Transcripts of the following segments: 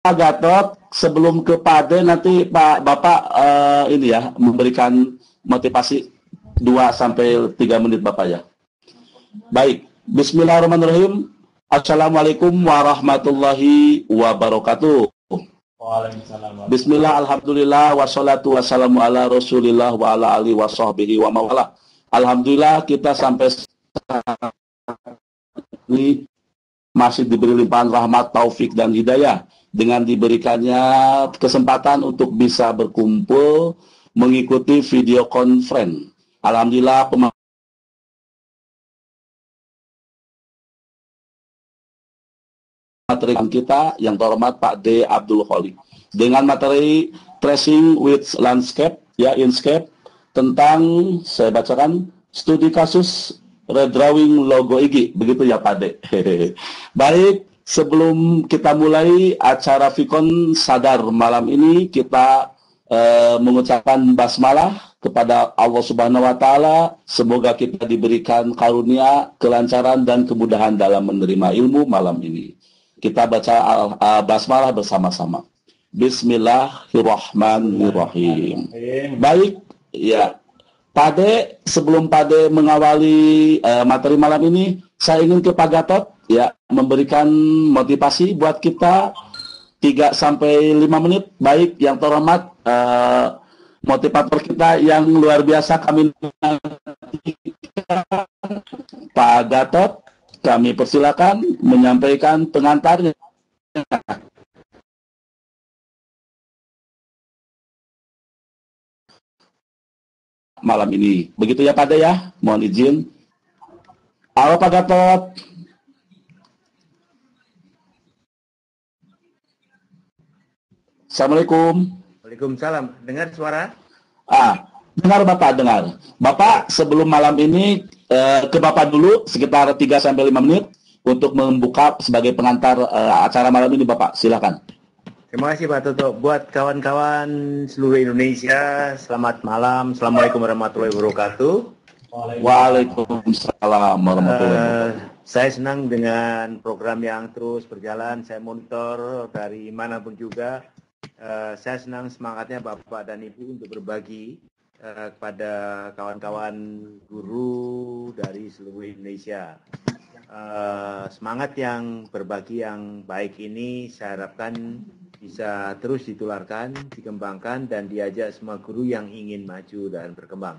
Pak Gatot, sebelum ke Pade nanti Pak Bapak ini ya memberikan motivasi 2 sampai 3 menit Bapak ya. Baik, Bismillahirrahmanirrahim. Assalamualaikum warahmatullahi wabarakatuh. Bismillah, alhamdulillah, wassalatu wassalamu ala rasulillah wa ala alihi wa sahbihi wa mawala. Alhamdulillah kita sampai ini masih diberi limpahan rahmat, taufik, dan hidayah dengan diberikannya kesempatan untuk bisa berkumpul mengikuti video conference. Alhamdulillah materi kita yang terhormat Pak D. Abdul Kholi dengan materi tracing with landscape ya inscape tentang saya bacakan studi kasus redrawing logo IG begitu ya Pak D. Baik, sebelum kita mulai acara Vikon Sadar malam ini, kita mengucapkan basmalah kepada Allah Subhanahu wa Ta'ala. Semoga kita diberikan karunia, kelancaran, dan kemudahan dalam menerima ilmu malam ini. Kita baca basmalah bersama-sama. Bismillahirrahmanirrahim. Baik, ya. Pade, sebelum Pade mengawali materi malam ini, saya ingin ke Pak Gatot ya memberikan motivasi buat kita 3 sampai 5 menit. Baik, yang terhormat motivator kita yang luar biasa kami Pak Gatot, kami persilakan menyampaikan pengantarnya. Malam ini. Begitu ya Pak De ya. Mohon izin. Halo Pak Gatot. Assalamualaikum. Waalaikumsalam. Dengar suara? Dengar Bapak, dengar. Bapak sebelum malam ini ke Bapak dulu sekitar 3 sampai 5 menit untuk membuka sebagai pengantar acara malam ini Bapak. Silakan. Terima kasih Pak Toto. Buat kawan-kawan seluruh Indonesia, selamat malam. Assalamualaikum warahmatullahi wabarakatuh. Waalaikumsalam warahmatullahi wabarakatuh. Saya senang dengan program yang terus berjalan. Saya monitor dari manapun juga. Saya senang semangatnya Bapak dan Ibu untuk berbagi kepada kawan-kawan guru dari seluruh Indonesia. Semangat yang berbagi yang baik ini saya harapkan bisa terus ditularkan, dikembangkan, dan diajak semua guru yang ingin maju dan berkembang.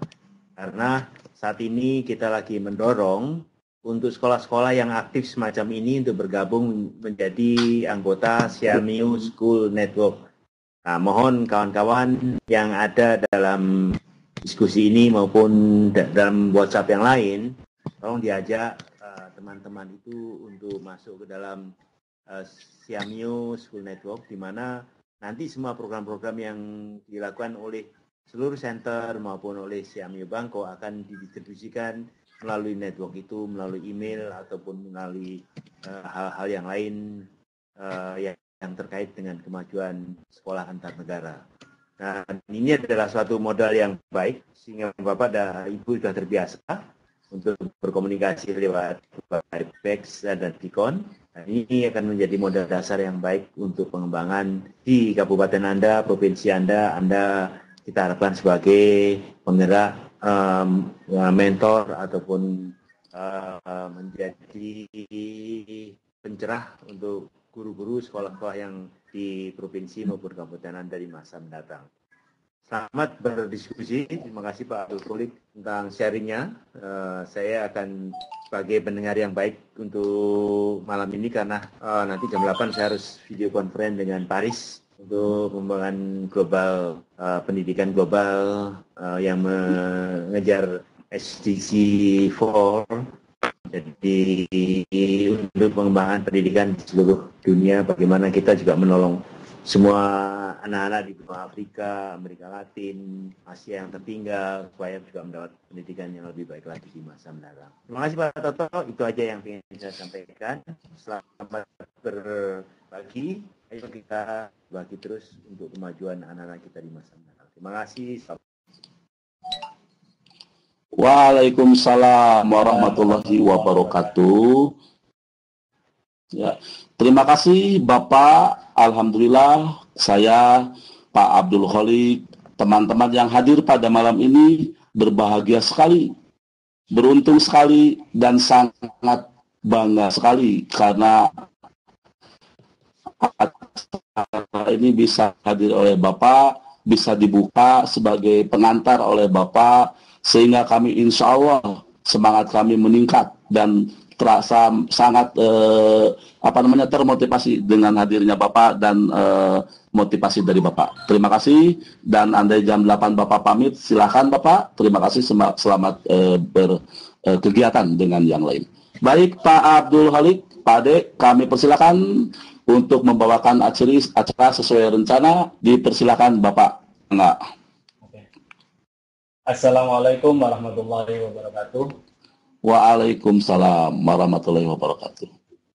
Karena saat ini kita lagi mendorong untuk sekolah-sekolah yang aktif semacam ini untuk bergabung menjadi anggota Siamio School Network. Nah, mohon kawan-kawan yang ada dalam diskusi ini maupun dalam WhatsApp yang lain, tolong diajak teman-teman itu untuk masuk ke dalam Siamio School Network, di mana nanti semua program-program yang dilakukan oleh seluruh center maupun oleh Siamio Bangko akan didistribusikan melalui network itu, melalui email ataupun melalui hal-hal yang lain yang terkait dengan kemajuan sekolah antar negara. Nah, ini adalah suatu modal yang baik sehingga Bapak dan Ibu sudah terbiasa untuk berkomunikasi lewat Webex dan Vikon. Nah, ini akan menjadi modal dasar yang baik untuk pengembangan di kabupaten Anda, provinsi Anda kita harapkan sebagai penggerak, mentor ataupun menjadi pencerah untuk guru-guru sekolah-sekolah yang di provinsi maupun kabupaten Anda di masa mendatang. Selamat berdiskusi. Terima kasih Pak Abdul Kholi tentang sharingnya. Saya akan sebagai pendengar yang baik untuk malam ini karena nanti jam 8 saya harus video conference dengan Paris untuk pengembangan global, pendidikan global yang mengejar SDG 4. Jadi untuk pengembangan pendidikan di seluruh dunia, bagaimana kita juga menolong semua anak-anak di benua Afrika, Amerika Latin, Asia yang tertinggal, supaya juga mendapat pendidikan yang lebih baik lagi di masa mendatang. Terima kasih Pak Toto, itu aja yang ingin saya sampaikan. Selamat berbagi, ayo kita bagi terus untuk kemajuan anak-anak kita di masa mendatang. Terima kasih. Waalaikumsalam warahmatullahi wabarakatuh. Ya, Terima kasih Bapak. Alhamdulillah saya Pak Abdul Kholiq, teman-teman yang hadir pada malam ini berbahagia sekali, beruntung sekali, dan sangat bangga sekali karena acara ini bisa hadir oleh Bapak, bisa dibuka sebagai pengantar oleh Bapak, sehingga kami insya Allah semangat kami meningkat dan terasa sangat termotivasi dengan hadirnya Bapak dan motivasi dari Bapak. Terima kasih, dan andai jam 8 Bapak pamit, silakan Bapak. Terima kasih, selamat berkegiatan dengan yang lain. Baik Pak Abdul Kholiq, Pak Ade, kami persilakan untuk membawakan acara sesuai rencana. Dipersilakan Bapak. Enggak. Assalamualaikum warahmatullahi wabarakatuh. Waalaikumsalam warahmatullahi wabarakatuh.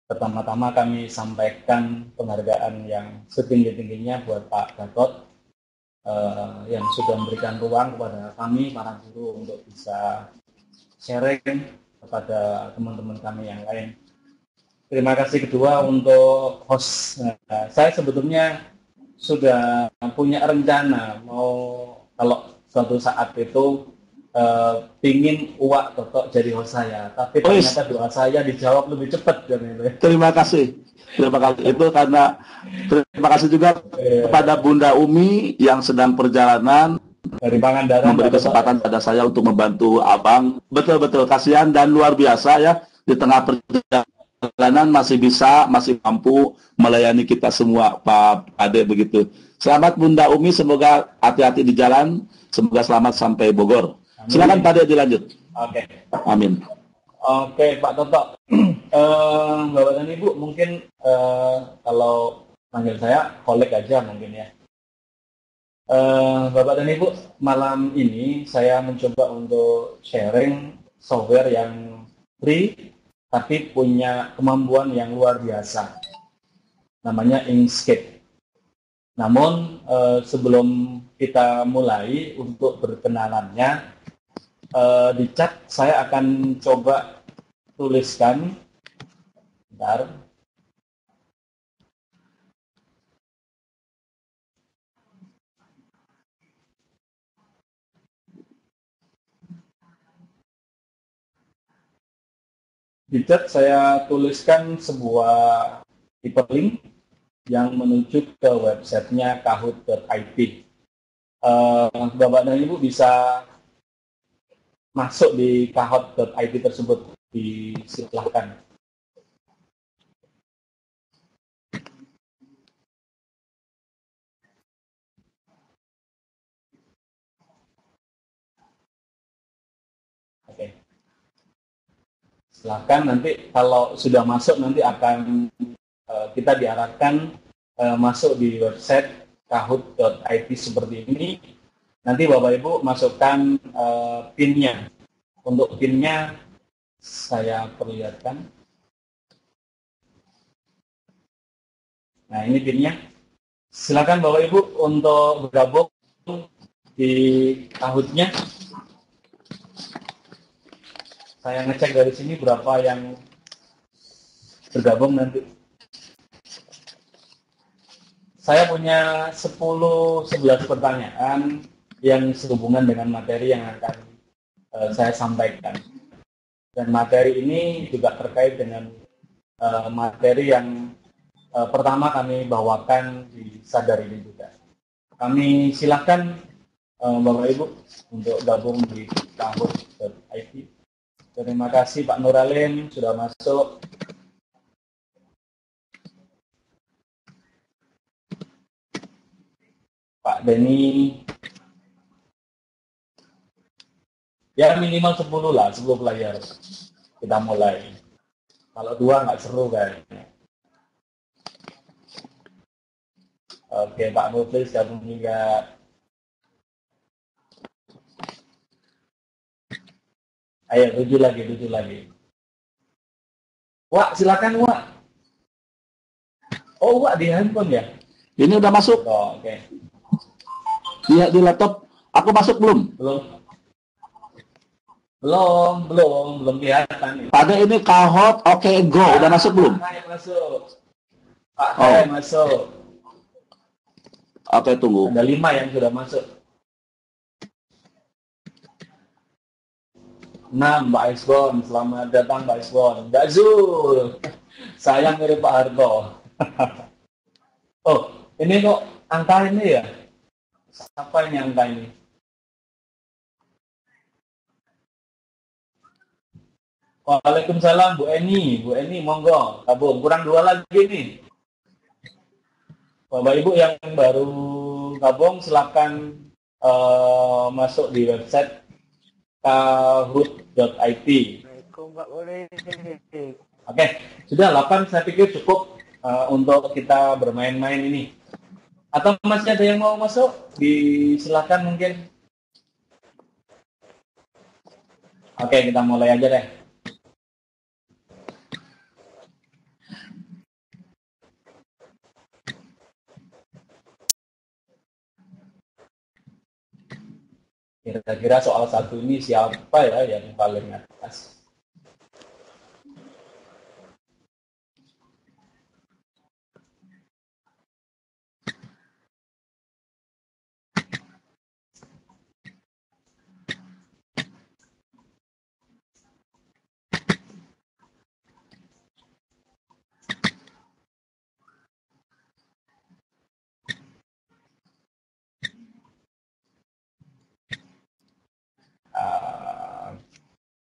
Pertama-tama kami sampaikan penghargaan yang setinggi-tingginya buat Pak Gatot yang sudah memberikan ruang kepada kami, para guru, untuk bisa sharing kepada teman-teman kami yang lain. Terima kasih kedua untuk host. Saya sebetulnya sudah punya rencana mau kalau suatu saat itu pingin Uwak Toto jadi host saya, tapi ternyata doa saya dijawab lebih cepat kan itu. Terima kasih itu karena terima kasih juga kepada Bunda Umi yang sedang perjalanan dari Pangandaran, memberi kesempatan pada saya untuk membantu Abang. Betul kasihan dan luar biasa ya, di tengah perjalanan masih mampu melayani kita semua, Pak Ade, begitu. Selamat Bunda Umi, semoga hati-hati di jalan, semoga selamat sampai Bogor. Silakan Pak Ade dilanjut. Oke. Amin. Oke, Pak Toto. Bapak dan Ibu, mungkin kalau panggil saya Kholiq aja mungkin ya. Bapak dan Ibu, malam ini saya mencoba untuk sharing software yang free tapi punya kemampuan yang luar biasa. Namanya Inkscape. Namun sebelum kita mulai untuk berkenalannya, di chat saya akan coba tuliskan. Bentar. Di chat saya tuliskan sebuah hyperlink yang menuju ke websitenya kahoot.id. Bapak dan Ibu bisa masuk di kahoot.id tersebut, disilahkan. Oke. Silahkan, nanti kalau sudah masuk nanti akan kita diarahkan masuk di website kahoot.id seperti ini. Nanti Bapak Ibu masukkan PIN-nya. Untuk PIN-nya saya perlihatkan. Nah, ini PIN-nya. Silakan Bapak Ibu untuk bergabung di Kahoot-nya. Saya ngecek dari sini berapa yang bergabung nanti. Saya punya 10-11 pertanyaan yang sehubungan dengan materi yang akan saya sampaikan. Dan materi ini juga terkait dengan materi yang pertama kami bawakan di Sadar ini juga. Kami silakan Bapak Ibu untuk gabung di kahoot.id. Terima kasih Pak Nuralin sudah masuk. Pak Denny. Ya minimal 10 lah, 10 player. Kita mulai. Kalau 2 nggak seru kayaknya. Oke, Pak Muflis gabung juga. Ayo, 7 lagi. Wak, silakan Wak. Oh, Wak di handphone ya? Ini udah masuk. Oh, oke. Di laptop. Aku masuk belum? Belum kelihatan. Pada ini Kahoot, oke, go. Udah masuk belum? Masuk. Pak Oh, Hai masuk. oke, tunggu. Ada 5 yang sudah masuk. 6, Mbak Isbon. Selamat datang Mbak Isbon. Mbak Zul. Sayang mirip Pak Harto. Oh, ini kok angka ini ya? Apa ini angka ini? Waalaikumsalam Bu Eni. Bu Eni, monggo. Gabung. Kurang 2 lagi nih. Bapak Ibu yang baru gabung silakan masuk di website kahoot.it. Oke, sudah 8 saya pikir cukup untuk kita bermain-main ini. Atau masih ada yang mau masuk? Silakan mungkin. Oke, kita mulai aja deh. Kira-kira soal satu ini siapa ya yang paling atas?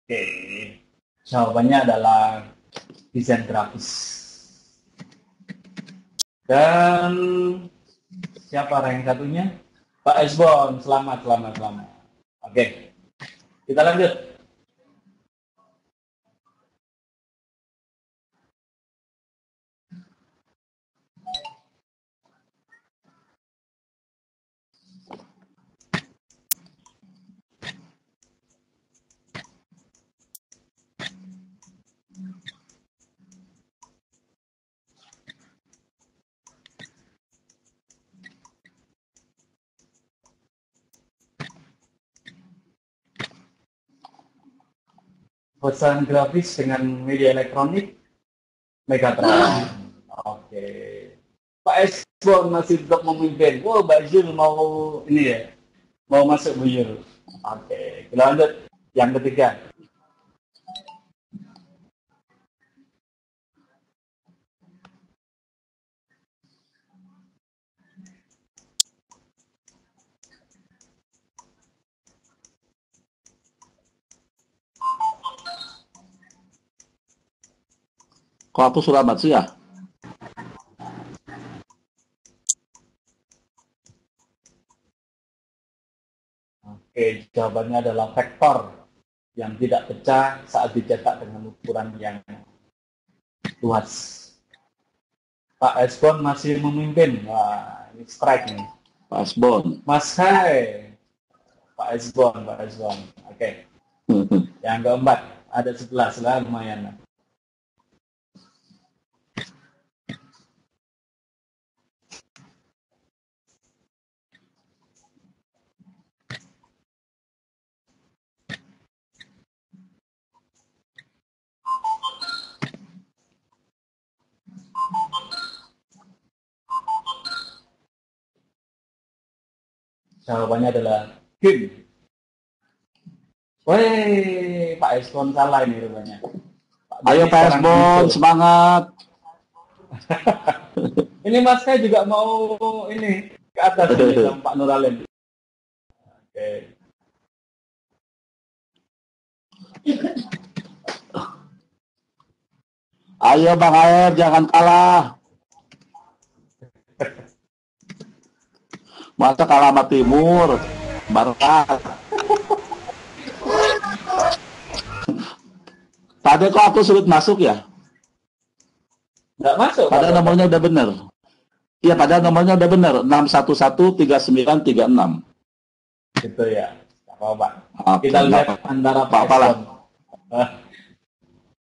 Oke, jawabannya adalah desain grafis. Dan siapa rank satunya? Pak Esbon, selamat. Oke, kita lanjut. Pesan grafis dengan media elektronik, Megatron. Oke. Pak Esbon masih tetap memimpin. Wow, Mbak Zul mau ini ya, mau masuk Bu Yul. Oke, kita lanjut. Yang ketiga. Kok aku selamat sih ya? Oke, jawabannya adalah vektor yang tidak pecah saat dicetak dengan ukuran yang luas. Pak Esbon masih memimpin. Wah, ini strike nih. Pak Esbon. Mas Hai. Pak Esbon. Oke. Yang keempat, ada 11 lah, lumayan. Jawabannya adalah game. Wih, Pak Esbon salah ini rupanya. Ayo Pak Esbon, semangat. Ini Mas Kai juga mau ini ke atas ini sama Pak Nuralin. Oke. Ayo Bang Aer, jangan kalah. Masa kalah sama Timur? Barat. Tadi kok aku sulit masuk ya? Nggak masuk. Padahal nomornya udah bener. Iya, padahal nomornya udah bener. 6113936. Gitu ya. Apa-apa. Oke, Kita lihat antara Pak Esbon.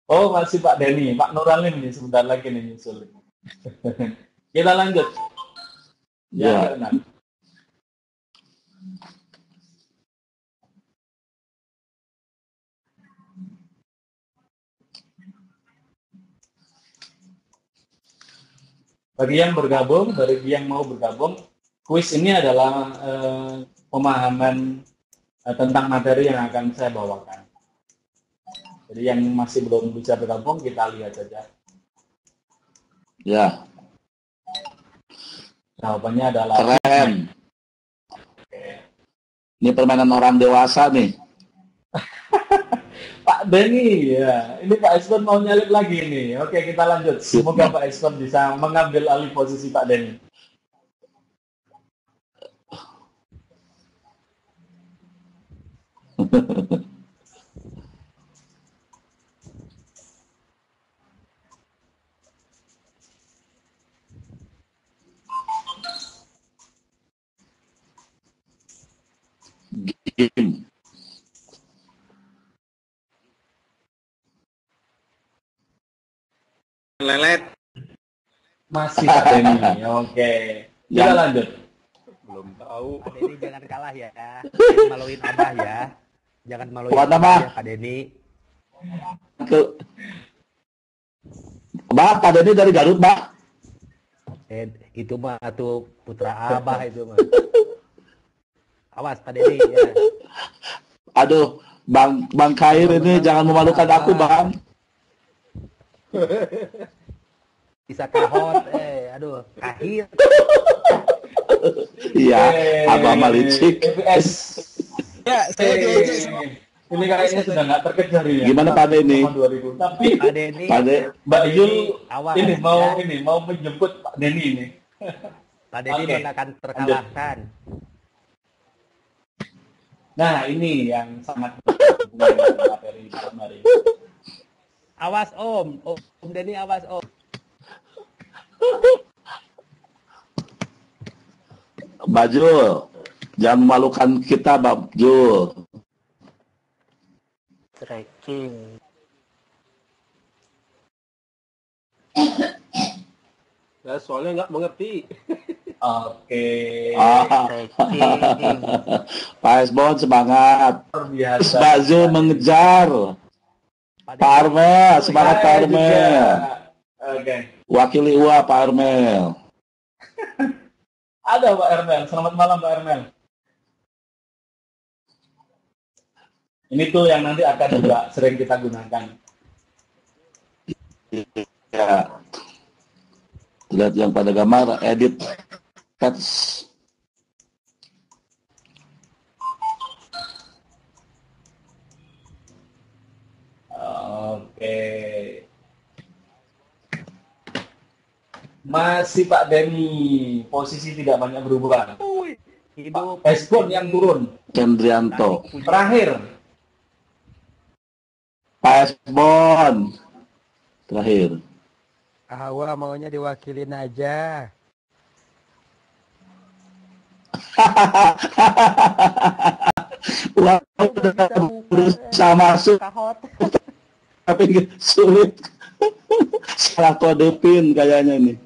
Oh, masih Pak Denny. Pak Nuralin ini sebentar lagi nih nyusul. Kita lanjut. Ya. bagi yang mau bergabung, kuis ini adalah pemahaman tentang materi yang akan saya bawakan. Jadi yang masih belum bisa bergabung, kita lihat saja. Ya. Jawabannya adalah Keren. Ini permainan orang dewasa nih. Pak Denny, ya. Ini Pak Eston mau nyalip lagi nih. Oke, kita lanjut. Semoga Pak Eston bisa mengambil alih posisi Pak Denny. Game. Lelet. Masih Pak Denny. Oke. Kita lanjut. Belum tahu. Pak Denny jangan kalah ya. Jangan maluin Abah ya. Jangan maluin Buat Abah apa? ya, Pak Denny. Pak Denny dari Garut, Pak. Itu mah tuh putra Abah itu mah. Awas Pak Denny ya. Aduh, Bang Khair ini jangan memalukan aku, Bang. Bisa kahot, aduh, kahir. Iya, Abah Malicik. FPS. Ya, saya diajak. Ini kayaknya sudah nggak terkejar ya. Gimana Pak Denny? 2000. Tapi Pak Denny. Mbak Yul Awas, mau menjemput Pak Denny ini. Pak Denny Oke. akan terkalahkan. Nah, ini yang sangat berhubungan dengan materi malam hari. Awas Om Denny awas Om. Bajul, jangan memalukan kita, Bajul. Trekking. Ya, soalnya nggak mengerti. Oke. Pak Esbon semangat. Luar biasa. Bajul mengejar. Pak Armel, semangat Pak Armel. Oke. Wakili UA Pak Armel. Ada Pak Ermel. Selamat malam Pak Ermel. Ini tuh yang nanti akan juga sering kita gunakan. Ya. Lihat yang pada gambar edit text. Oke. Masih Pak Denny, posisi tidak banyak berubah. Hidup Esbon yang turun. Kendrianto. Terakhir. Pak Esbon. Terakhir. Hawa maunya diwakilin aja. Wah, udah berusaha masuk, tapi sulit. Salah kode pin kayaknya nih.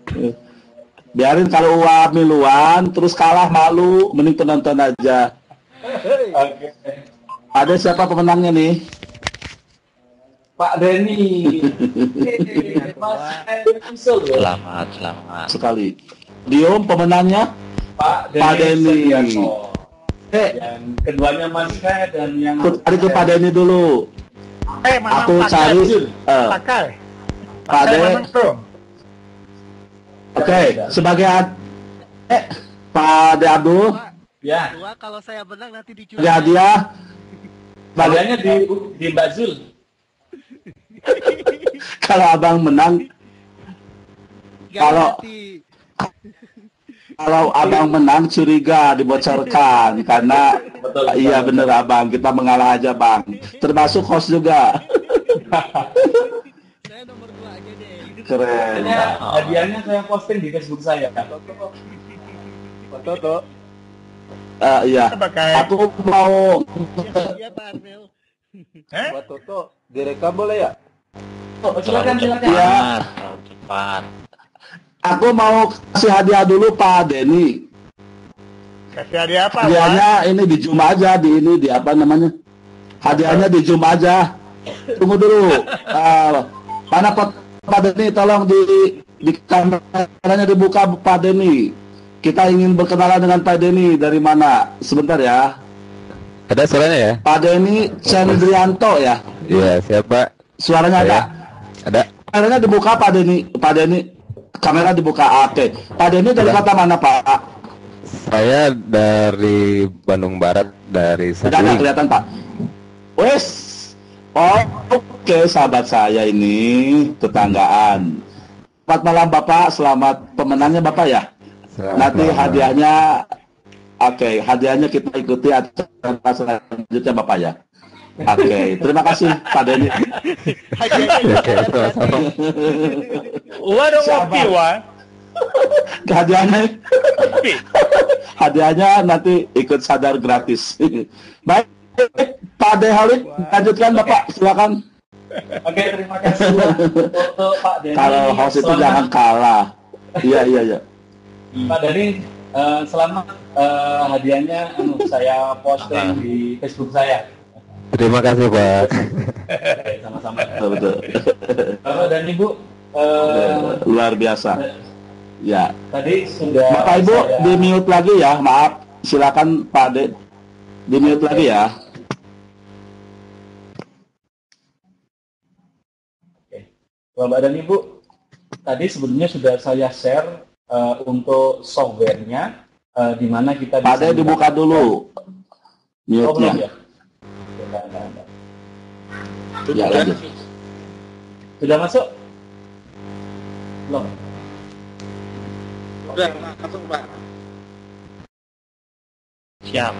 Biarin kalau UA miluan, terus kalah malu, mending penonton aja. Oke. Ada siapa pemenangnya nih? Pak Denny. Mas Usul. Selamat. Sekali. Diom pemenangnya? Pak Pak Denny. Sedianto. Yang keduanya Mas Kay dan yang Aku cari ke Pak Denny dulu. Aku cari Pak Denny. Oke, sebagai Pak De Abdul, ya. Kalau saya menang nanti dicuri. sebagai hadiah, Bagiannya di Mbak Zul. kalau abang menang, kalau abang menang curiga dibocorkan karena Betul, iya bener abang, kita mengalah aja bang, termasuk host juga. Saya nomor 2 aja deh. Keren. Hadiahnya saya posting di Facebook saya. Toto. Iya, aku mau Iya Pak Armel. Buat Toto. Direkam boleh ya? Silakan. ya, Cepat. aku mau kasih hadiah dulu Pak Denny. Kasih hadiah apa? Hadiahnya ini di Zoom aja, di apa namanya? Hadiahnya di Zoom aja. Tunggu dulu. Mana Pak Denny, tolong di kameranya dibuka Pak Denny. Kita ingin berkenalan dengan Pak Denny. Dari mana? Sebentar ya. Ada suaranya ya? Pak Denny Cendrianto ya? Iya, siapa? Suaranya ada? Ada. Kameranya dibuka Pak Denny. Pak Denny, kamera dibuka. Oke. Pak Denny dari kota mana Pak? Saya dari Bandung Barat, dari Tidak Saguling. kelihatan Pak. Wes. Oh, oke, sahabat saya ini tetanggaan. Selamat malam Bapak, selamat pemenangnya Bapak ya. Nanti hadiahnya, oke, hadiahnya kita ikuti acara selanjutnya Bapak ya. Oke, terima kasih Pak Denny. Oke, sama-sama. Waduh, kopi, Wan. Hadiahnya, Kopi. hadiahnya nanti ikut sadar gratis. Baik, Pak Dehalit, lanjutkan Bapak, silakan. Oke, terima kasih untuk Pak Denny. Kalau host itu jangan kalah. Iya. Pak Denny, selamat hadiahnya saya posting di Facebook saya. Terima kasih, Pak. Oke, sama-sama. Betul. Bapak dan Ibu, Luar biasa. Ya. tadi sudah Bapak Ibu saya- di mute lagi ya, maaf. Silakan Pak De, di mute lagi ya. Bapak dan Ibu, tadi sebelumnya sudah saya share untuk softwarenya, di mana kita Pak De dibuka dulu Oh, belum mute-nya. ya? Enggak. Ya, lanjut. Sudah masuk? Belum. Udah, langsung, Pak. Siap.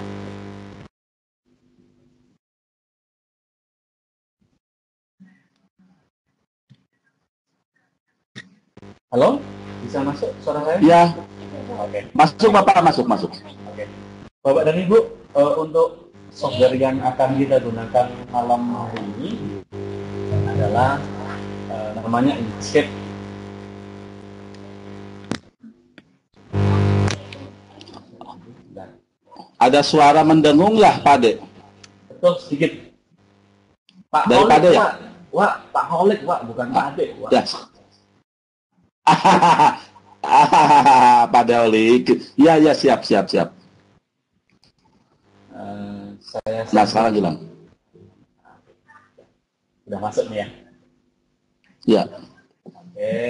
Halo? Bisa masuk suara saya? Ya, Oke. masuk Bapak, masuk. Oke. Bapak dan Ibu, untuk software yang akan kita gunakan malam hari ini adalah namanya Inkscape. Ada suara mendengung ya Pak De? Betul sedikit. Pak Dari Holik, Pak De ya? Wak, Pak Holik, Wak, bukan Pak Ade, Wak. Ya. Pak Deolik. Ya, siap. Saya Nah, sekarang bilang. udah masuk nih ya. Ya. Oke.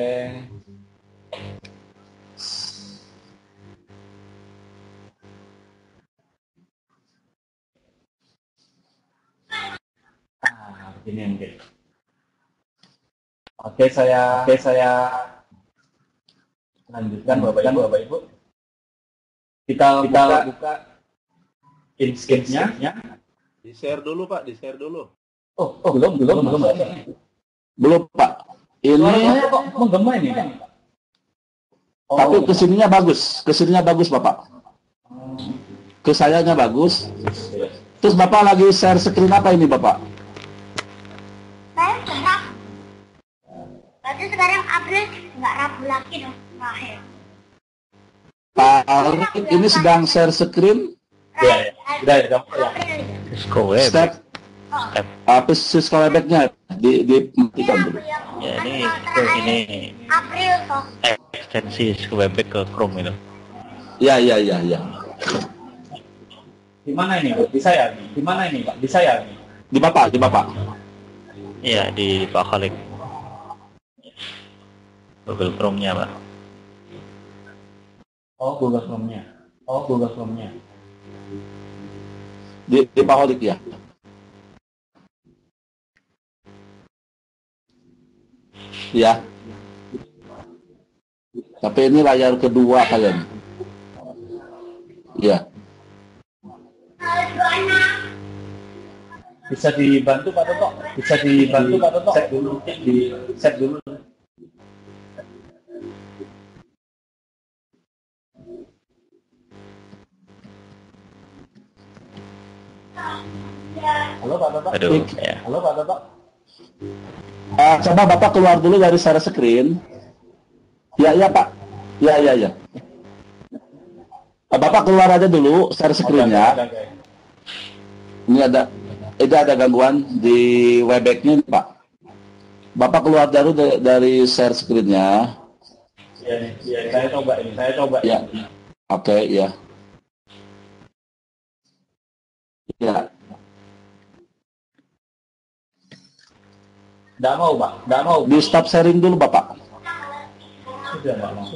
Begini mungkin. Oke, saya lanjutkan Bapak Ibu. Kita buka Inkscape-nya. Di-share dulu, Pak. Di-share dulu. Oh, belum. Belum Pak. Suaranya Ini kok menggema ini, Pak? Oh, tapi kesininya bagus Bapak. Ke sayanya bagus. Terus Bapak lagi share screen apa ini Bapak? Saya serap. Berarti sekarang April nggak Rabu lagi dong terakhir. Pak Alrik ini sedang share screen. ya. Udah, ya. April. Cisco Web. Step apa Cisco Webex-nya dimatikan dulu. Ya, ini April kok. ekstensi Cisco Webex ke Chrome itu. Ya. Di mana ini, Pak? Di saya nih. Di mana ini, Pak? Di saya nih. Di Bapak. Iya, di Pak Khalid. Google Chrome-nya, Pak. Oh, Google Chrome-nya. Di Pak Holik ya. Ya. Tapi ini layar kedua kalian. Ya. Bisa dibantu Pak Toto? Set dulu. Set dulu. Halo Pak Toto? Aduh, ya. Halo Pak Toto? Coba Bapak keluar dulu dari share screen. Ya Pak. Ya. Bapak keluar aja dulu share screen-nya. Ini ada gangguan di Webex-nya Pak. Bapak keluar dari share screen-nya. Iya nih, iya, saya coba. Ya, oke, ya. Ya, Nggak mau, Pak. Nggak mau. di stop sharing dulu, Bapak. Sudah nggak mau.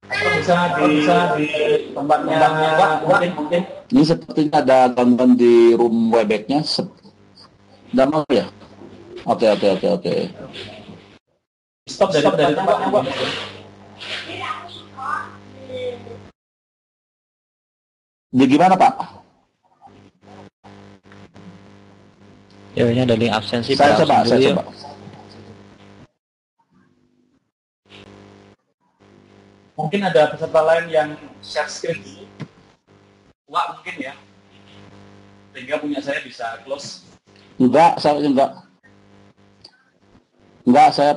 Atau bisa di tempatnya mungkin. Ini sepertinya ada gangguan di room Webex-nya. Nggak mau ya? Oke. Stop dari tempatnya, Pak. Di gimana, Pak? Ya, ini ada link absensi. Saya Pak, coba. absen dulu, yuk. Mungkin ada peserta lain yang share screen dulu. Wah, mungkin ya. Sehingga punya saya bisa close. Enggak, saya,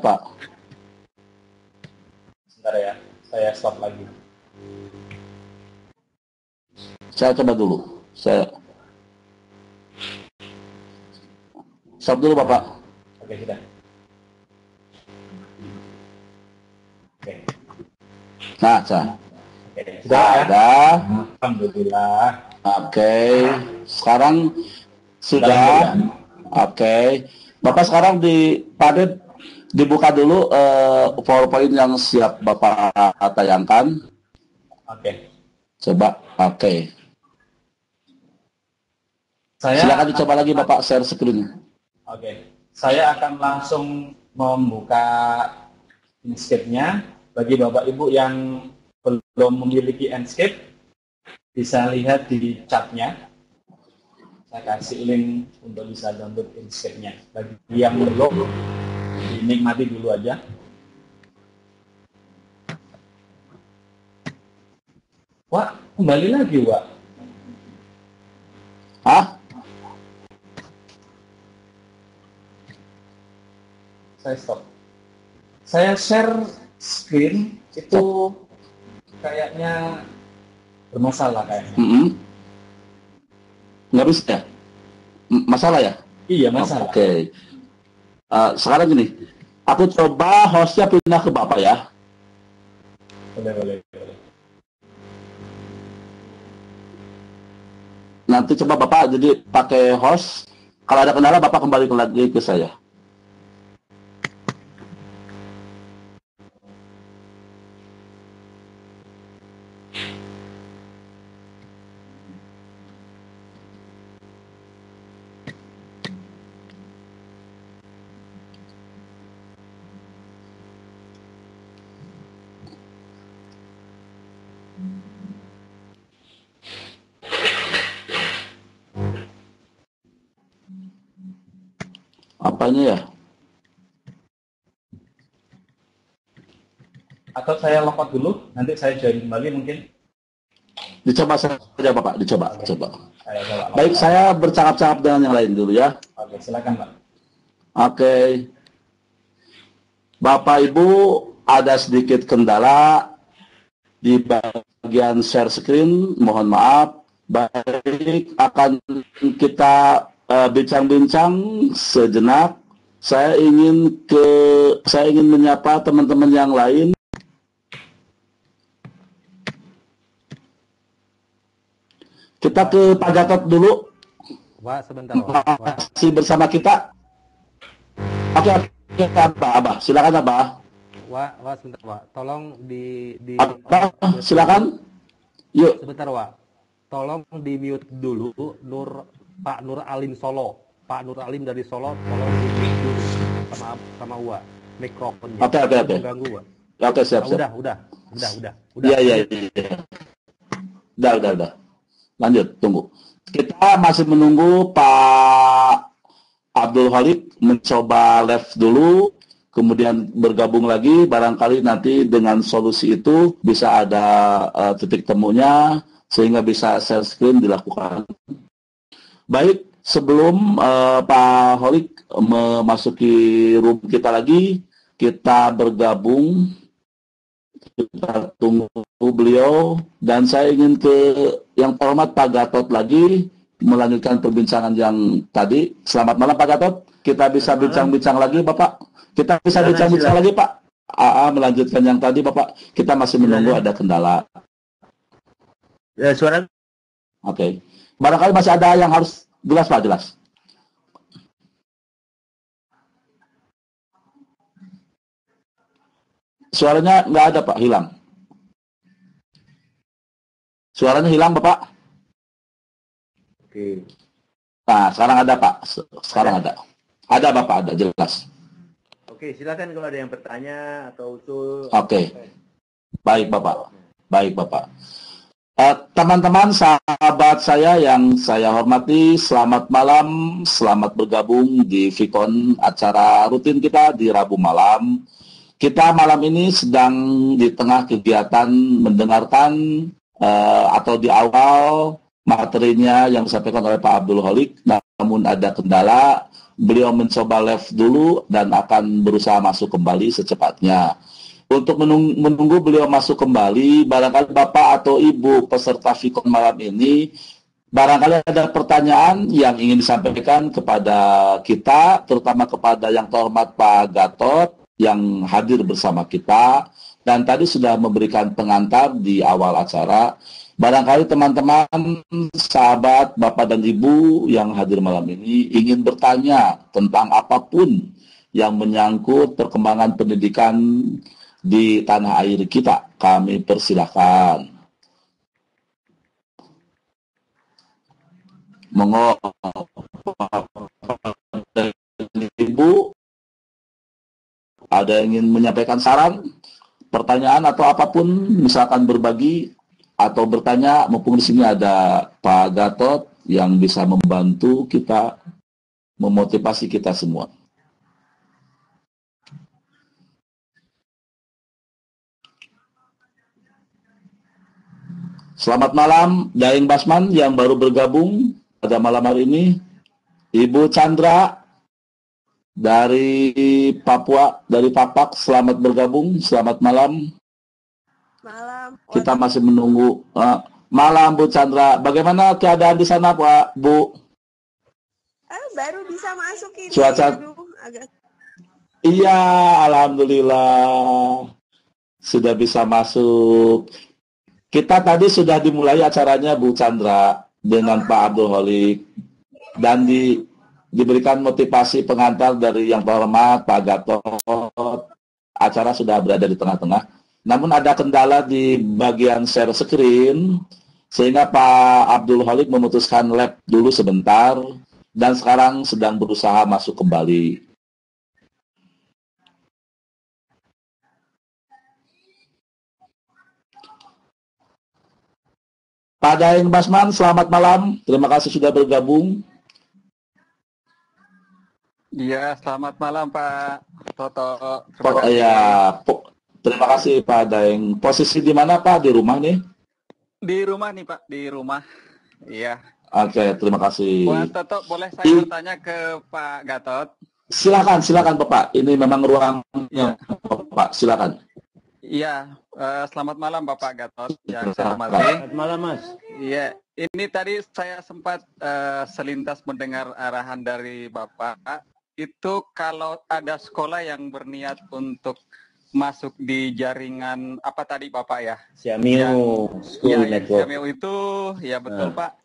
Pak. Sebentar ya, saya stop lagi. Saya coba dulu. Saya stop dulu, Bapak. Oke, sudah. Oke. Nah, saya. Sudah ya? Ada. Alhamdulillah. Oke. Sekarang sudah. Oke. Bapak sekarang dibuka dulu PowerPoint yang siap Bapak tayangkan. Oke. Coba. Oke. Silakan dicoba lagi Bapak share screen. Oke. Saya akan langsung membuka Inkscape-nya. Bagi Bapak Ibu yang belum memiliki Inkscape, bisa lihat di chat-nya. Saya kasih link untuk bisa download Inkscape-nya. Bagi yang belum, dinikmati dulu aja. Wah, kembali lagi, Wak. Hah? Saya stop. Saya share screen itu kayaknya bermasalah kayaknya. Nggak bisa ya? Masalah ya? Iya, masalah. Oke. Sekarang gini, aku coba hostnya pindah ke Bapak ya. Boleh. Nanti coba Bapak jadi pakai host. Kalau ada kendala Bapak kembali lagi ke saya. Apanya ya? Atau saya logout dulu, nanti saya join kembali mungkin. Dicoba saja Bapak, dicoba. Oke. Coba. Saya coba logout. Baik, saya bercakap-cakap dengan yang lain dulu ya. Oke, silakan Pak. Oke. Bapak Ibu, ada sedikit kendala di bagian share screen, mohon maaf. Baik, akan kita bincang-bincang sejenak. Saya ingin menyapa teman-teman yang lain. Kita ke Pak Gatot dulu. Wak, sebentar, Wak. Masih bersama kita. Oke, Abah. Silakan Abah. Wak, sebentar, Wak. Tolong di Abah, silakan. Yuk. Sebentar, Wak. Tolong di mute dulu Pak Nur Alim Solo. Pak Nur Alim dari Solo, tolong di mute dulu sama Wak. Mikrofonnya. Oke. Mengganggu, Wak. Oke, siap. Udah. Iya. Udah. Lanjut, tunggu. Kita masih menunggu Pak Abdul Khalid mencoba live dulu, kemudian bergabung lagi. Barangkali nanti dengan solusi itu bisa ada titik temunya, sehingga bisa share screen dilakukan. Baik, sebelum Pak Khalid memasuki room kita lagi, kita bergabung. Kita tunggu beliau, dan saya ingin ke yang terhormat Pak Gatot lagi melanjutkan perbincangan yang tadi. Selamat malam Pak Gatot, kita bisa bincang-bincang lagi Bapak. Kita bisa bicara lagi Pak. Melanjutkan yang tadi Bapak. Kita masih menunggu ada kendala. Ya, suara. Oke. Barangkali masih ada yang harus jelas Pak, jelas. Suaranya nggak ada Pak, hilang. Suaranya hilang Bapak. Oke. Nah, sekarang ada Pak. Sekarang ada. Ada Bapak, ada jelas. Oke, silakan kalau ada yang bertanya atau usul. Oke. Baik Bapak. Baik Bapak. Teman-teman, sahabat saya yang saya hormati, selamat malam, selamat bergabung di Vicon, acara rutin kita di Rabu malam. Kita malam ini sedang di tengah kegiatan mendengarkan atau di awal materinya yang disampaikan oleh Pak Abdul Holik, namun ada kendala, beliau mencoba live dulu dan akan berusaha masuk kembali secepatnya. Untuk menunggu beliau masuk kembali, barangkali Bapak atau Ibu peserta Vicon malam ini, barangkali ada pertanyaan yang ingin disampaikan kepada kita, terutama kepada yang terhormat Pak Gatot, yang hadir bersama kita, dan tadi sudah memberikan pengantar di awal acara. Barangkali teman-teman, sahabat, Bapak dan Ibu yang hadir malam ini ingin bertanya tentang apapun yang menyangkut perkembangan pendidikan di tanah air kita. Kami persilahkan. Monggo Ibu, ada yang ingin menyampaikan saran, pertanyaan atau apapun, misalkan berbagi atau bertanya, mumpung di sini ada Pak Gatot yang bisa membantu kita, memotivasi kita semua. Selamat malam, Daeng Basman yang baru bergabung pada malam hari ini. Ibu Chandra dari Papua, dari Papak, selamat bergabung, selamat malam. Malam. Kita masih menunggu. Malam Bu Chandra, bagaimana keadaan di sana Pak, Bu? Baru bisa masuk ini. Cuaca. Iya, alhamdulillah sudah bisa masuk. Kita tadi sudah dimulai acaranya Bu Chandra dengan Pak Abdul Holik dan diberikan motivasi pengantar dari yang terhormat Pak Gatot. Acara sudah berada di tengah-tengah. Namun ada kendala di bagian share screen, sehingga Pak Abdul Holik memutuskan lab dulu sebentar, dan sekarang sedang berusaha masuk kembali. Pak Daeng Basman, selamat malam. Terima kasih sudah bergabung. Iya, selamat malam Pak Toto. Terima kasih Pak Daeng. Posisi di mana Pak? Di rumah nih? Di rumah nih Pak, di rumah. Iya. Oke, terima kasih. Pak Toto, boleh saya bertanya ke Pak Gatot? Silakan Bapak. Ini memang ruangnya Bapak. Silakan. Iya, selamat malam Bapak Gatot yang saya hormati. Selamat malam Mas. Iya, ini tadi saya sempat selintas mendengar arahan dari Bapak. Itu kalau ada sekolah yang berniat untuk masuk di jaringan apa tadi Bapak ya? Xiamiu School Network. Xiamiu itu, ya betul Pak.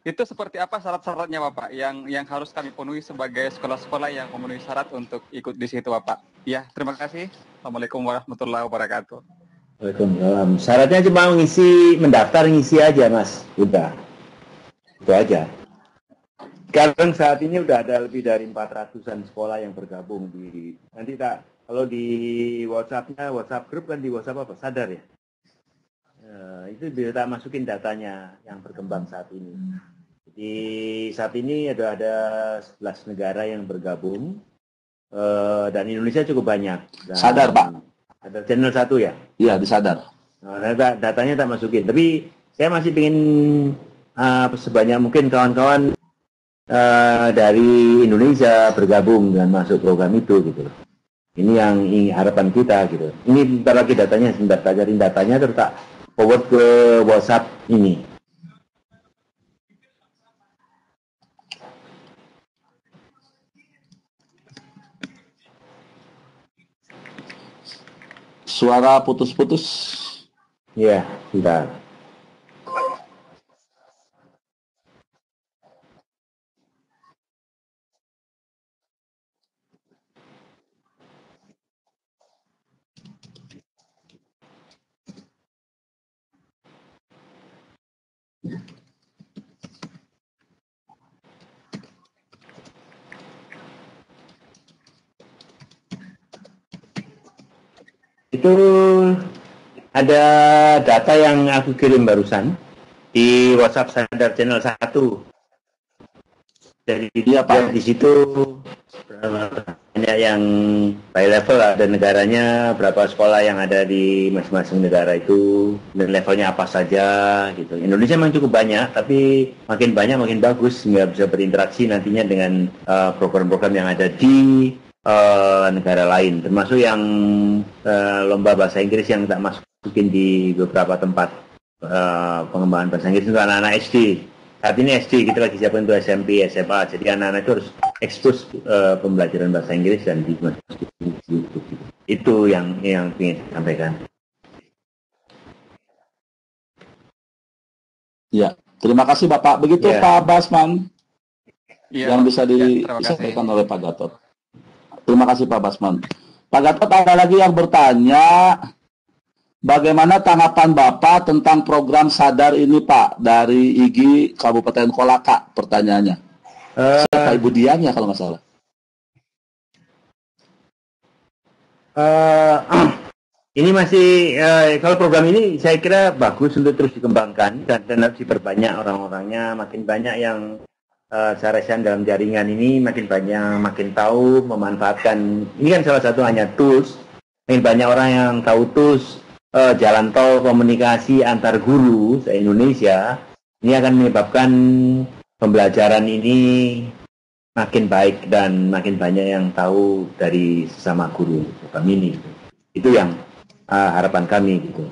Itu seperti apa syarat-syaratnya Bapak yang harus kami penuhi sebagai sekolah-sekolah yang memenuhi syarat untuk ikut di situ Bapak? Ya, terima kasih. Assalamualaikum warahmatullahi wabarakatuh. Waalaikumsalam. Syaratnya cuma mendaftar ngisi aja Mas. Udah. Itu aja. Sekarang saat ini udah ada lebih dari 400-an sekolah yang bergabung di kalau di WhatsApp-nya, WhatsApp grup kan di WhatsApp apa? Sadar ya? Itu bisa tak masukin datanya yang berkembang saat ini. Jadi saat ini ada 11 negara yang bergabung dan Indonesia cukup banyak. Dan Sadar Pak. Ada channel 1 ya? Iya, disadar. Nah, datanya tak masukin. Tapi saya masih ingin sebanyak mungkin kawan-kawan dari Indonesia bergabung dan masuk program itu gitu. Ini yang harapan kita gitu. Ini bentar lagi datanya, sebentar tak cari datanya terus tak forward ke WhatsApp ini. Suara putus-putus. Iya, bentar. Itu ada data yang aku kirim barusan di WhatsApp Sadar Channel 1. Jadi dia Pak di situ banyak yang by level, ada negaranya, berapa sekolah yang ada di masing-masing negara itu, dan levelnya apa saja gitu. Indonesia memang cukup banyak, tapi makin banyak makin bagus sehingga bisa berinteraksi nantinya dengan program-program yang ada di negara lain, termasuk yang lomba bahasa Inggris yang tak masukin di beberapa tempat pengembangan bahasa Inggris untuk anak-anak SD. Saat ini SD kita lagi siapin untuk SMP, SMA, jadi anak-anak itu harus ekspos pembelajaran bahasa Inggris dan dimasukin di YouTube. Itu yang ingin saya sampaikan. Ya, terima kasih Bapak. Begitu Ya. Pak Basman Iya, yang bisa terima kasih. disampaikan oleh Pak Gatot. Terima kasih Pak Basman. Pak Gatot, ada lagi yang bertanya, bagaimana tanggapan Bapak tentang program Sadar ini Pak, dari IGI Kabupaten Kolaka, pertanyaannya. Siapa Ibu Dian ya kalau nggak salah. Ini masih kalau program ini saya kira bagus untuk terus dikembangkan dan harus diperbanyak orang-orangnya, makin banyak yang sarasan dalam jaringan ini, makin banyak, makin tahu memanfaatkan. Ini kan salah satu hanya tools, makin banyak orang yang tahu tools jalan tol komunikasi antar guru se-Indonesia. Ini akan menyebabkan pembelajaran ini makin baik dan makin banyak yang tahu dari sesama guru kami ini. Itu yang harapan kami gitu.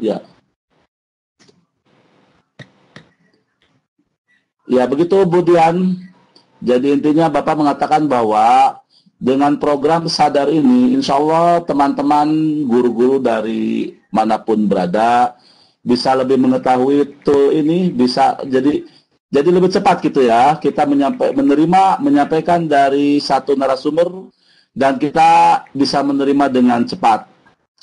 Ya. Ya begitu Bu Dian. Jadi intinya Bapak mengatakan bahwa dengan program Sadar ini, insya Allah teman-teman guru-guru dari manapun berada bisa lebih mengetahui tool ini, bisa jadi lebih cepat gitu ya. Kita menyampaikan dari satu narasumber dan kita bisa menerima dengan cepat.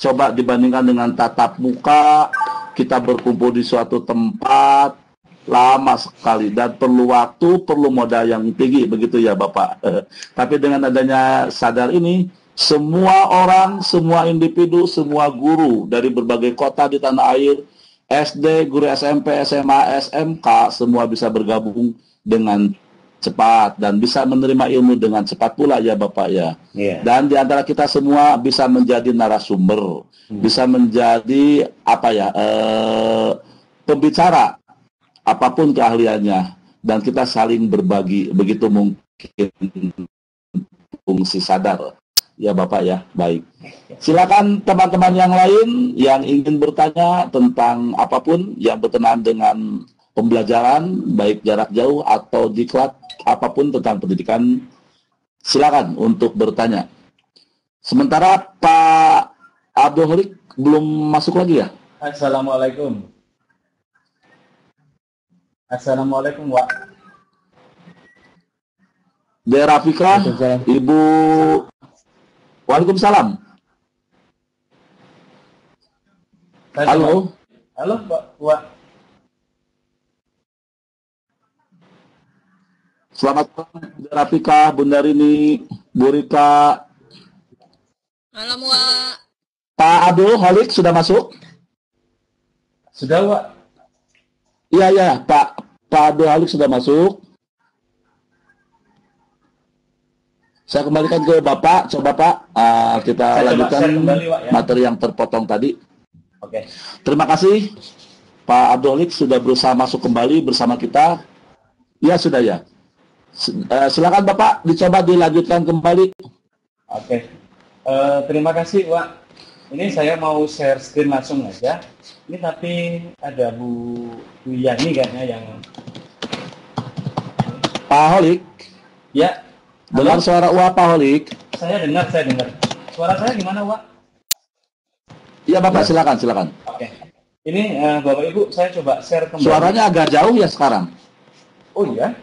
Coba dibandingkan dengan tatap muka, kita berkumpul di suatu tempat, lama sekali dan perlu waktu, perlu modal yang tinggi, begitu ya Bapak. Tapi dengan adanya Sadar ini, semua orang, semua individu, semua guru dari berbagai kota di tanah air, SD, guru SMP, SMA, SMK, semua bisa bergabung dengan cepat dan bisa menerima ilmu dengan cepat pula ya Bapak ya. Yeah. Dan di antara kita semua bisa menjadi narasumber, bisa menjadi pembicara apapun keahliannya, dan kita saling berbagi, begitu mungkin fungsi Sadar ya Bapak ya. Baik, silakan teman-teman yang lain yang ingin bertanya tentang apapun yang berkenaan dengan pembelajaran baik jarak jauh atau diklat, apapun tentang pendidikan, silakan untuk bertanya. Sementara Pak Abdul Holik belum masuk lagi ya. Assalamualaikum. Assalamualaikum Wak. De Rafika, Ibu. Waalaikumsalam. Halo. Halo Pak Wak. Selamat malam De Rafika, Bunda Rini, Bu Rika. Malam Wak. Pak Abdul Holik sudah masuk? Sudah Wak. Iya, Pak Abdul Holik sudah masuk. Saya kembalikan ke Bapak. Coba Pak, kita lanjutkan kembali, Wak, ya, materi yang terpotong tadi. Oke. Terima kasih Pak Abdul Holik sudah berusaha masuk kembali bersama kita. Ya sudah ya. Silakan Bapak, dicoba dilanjutkan kembali. Oke. Terima kasih Wak. Ini saya mau share screen langsung aja. Ini tapi ada Bu Yani kayaknya yang Pak Holik. Ya. Dengar suara Pak Holik. Saya dengar. Suara saya gimana Wak? Iya Bapak, silakan. Oke. Ini Bapak Ibu, saya coba share kembali. Suaranya agak jauh ya sekarang. Oh iya?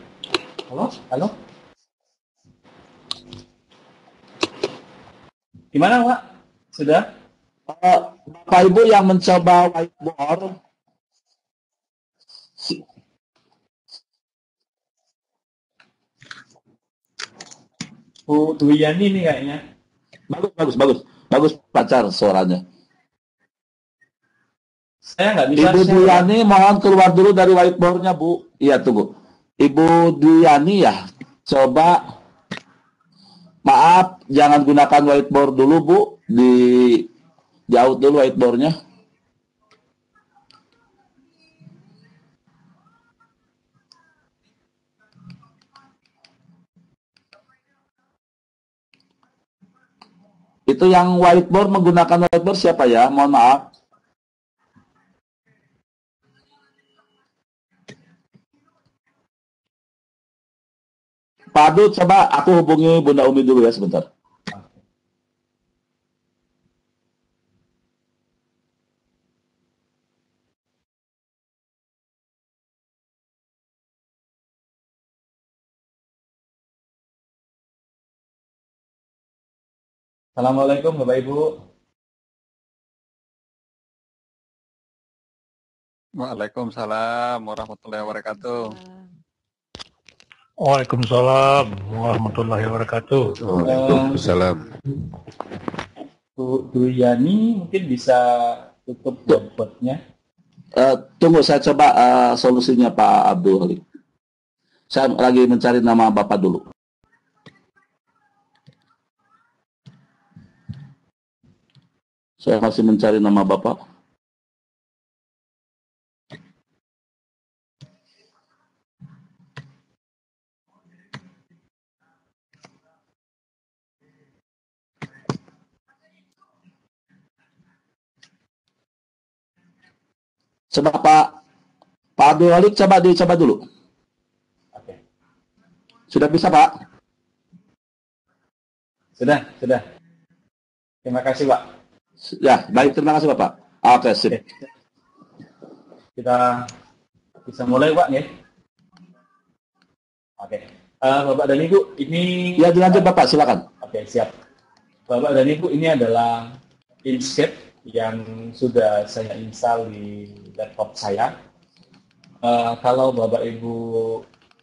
Halo? Gimana Pak? Sudah? Bapak Ibu yang mencoba whiteboard, Bu Dwi Yani ini kayaknya. Bagus pacar suaranya. Saya nggak bisa. Ibu Dwi Yani mohon keluar dulu dari whiteboardnya Bu. Iya tunggu. Ibu Dwi Yani ya, coba. Maaf, jangan gunakan whiteboard dulu Bu. Jauh dulu whiteboardnya. Itu yang whiteboard, menggunakan whiteboard siapa ya? Mohon maaf. Pak Adut, coba aku hubungi Bunda Umi dulu ya sebentar. Assalamualaikum Bapak Ibu. Waalaikumsalam warahmatullahi wabarakatuh. Waalaikumsalam warahmatullahi wabarakatuh. Waalaikumsalam. Bu Dwi Yani mungkin bisa tutup whiteboardnya. Tunggu, saya coba solusinya Pak Abdul. Saya lagi mencari nama Bapak dulu. Saya masih mencari nama Bapak. Coba Pak Abdul Halik, dicoba dulu. Oke. Sudah bisa Pak? Sudah. Terima kasih Pak. Ya, baik, terima kasih Bapak. Oke, sip. Kita bisa mulai Pak ya. Oke. Bapak dan Ibu, ini... Ya, dilanjut Bapak, silakan. Oke, siap. Bapak dan Ibu, ini adalah Inkscape yang sudah saya install di laptop saya. Kalau Bapak Ibu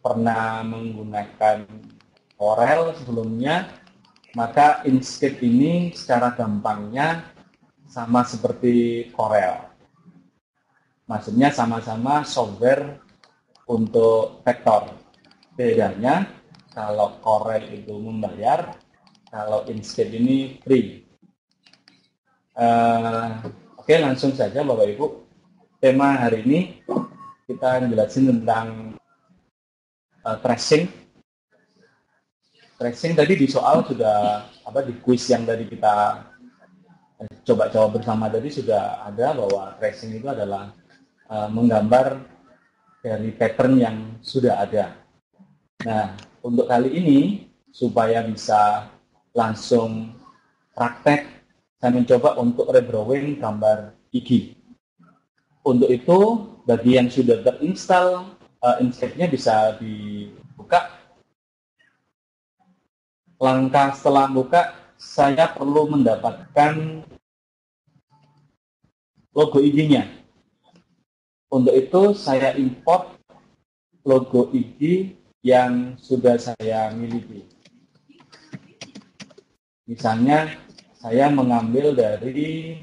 pernah menggunakan Corel sebelumnya, maka Inkscape ini secara gampangnya sama seperti Corel. Maksudnya sama-sama software untuk vektor. Bedanya kalau Corel itu membayar, kalau Inkscape ini free. Oke, langsung saja Bapak Ibu. Tema hari ini kita jelasin tentang tracing. Tracing tadi di soal sudah di kuis yang tadi kita coba jawab bersama tadi sudah ada bahwa tracing itu adalah menggambar dari pattern yang sudah ada. Nah, untuk kali ini supaya bisa langsung praktek, saya mencoba untuk redrawing gambar gigi. Untuk itu, bagi yang sudah terinstall Inkscape-nya bisa dibuka. Langkah setelah buka, saya perlu mendapatkan logo IG-nya. Untuk itu, saya import logo IG yang sudah saya miliki. Misalnya, saya mengambil dari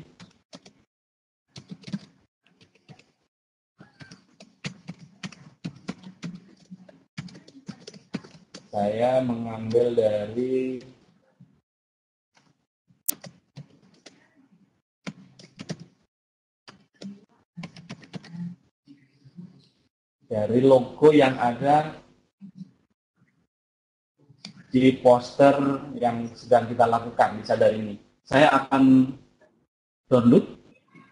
logo yang ada di poster yang sedang kita lakukan di Sadar ini. Saya akan download.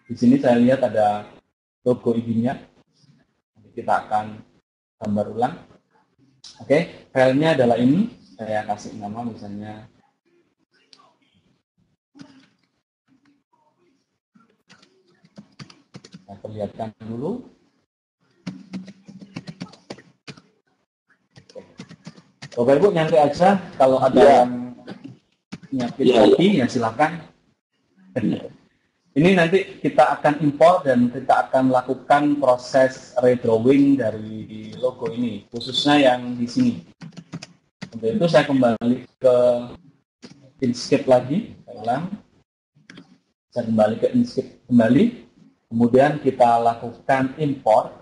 Di sini saya lihat ada logo IG-nya. Kita akan gambar ulang. Oke, filenya adalah ini. Saya kasih nama misalnya Saya perlihatkan dulu. Bapak Ibu nyampe aja, kalau ada yang nyiapin kopi ya silakan. Ini nanti kita akan import dan kita akan lakukan proses redrawing dari logo ini, khususnya yang di sini. Untuk itu saya kembali ke Inkscape lagi, saya ulang. Saya kembali ke Inkscape kembali, kemudian kita lakukan import.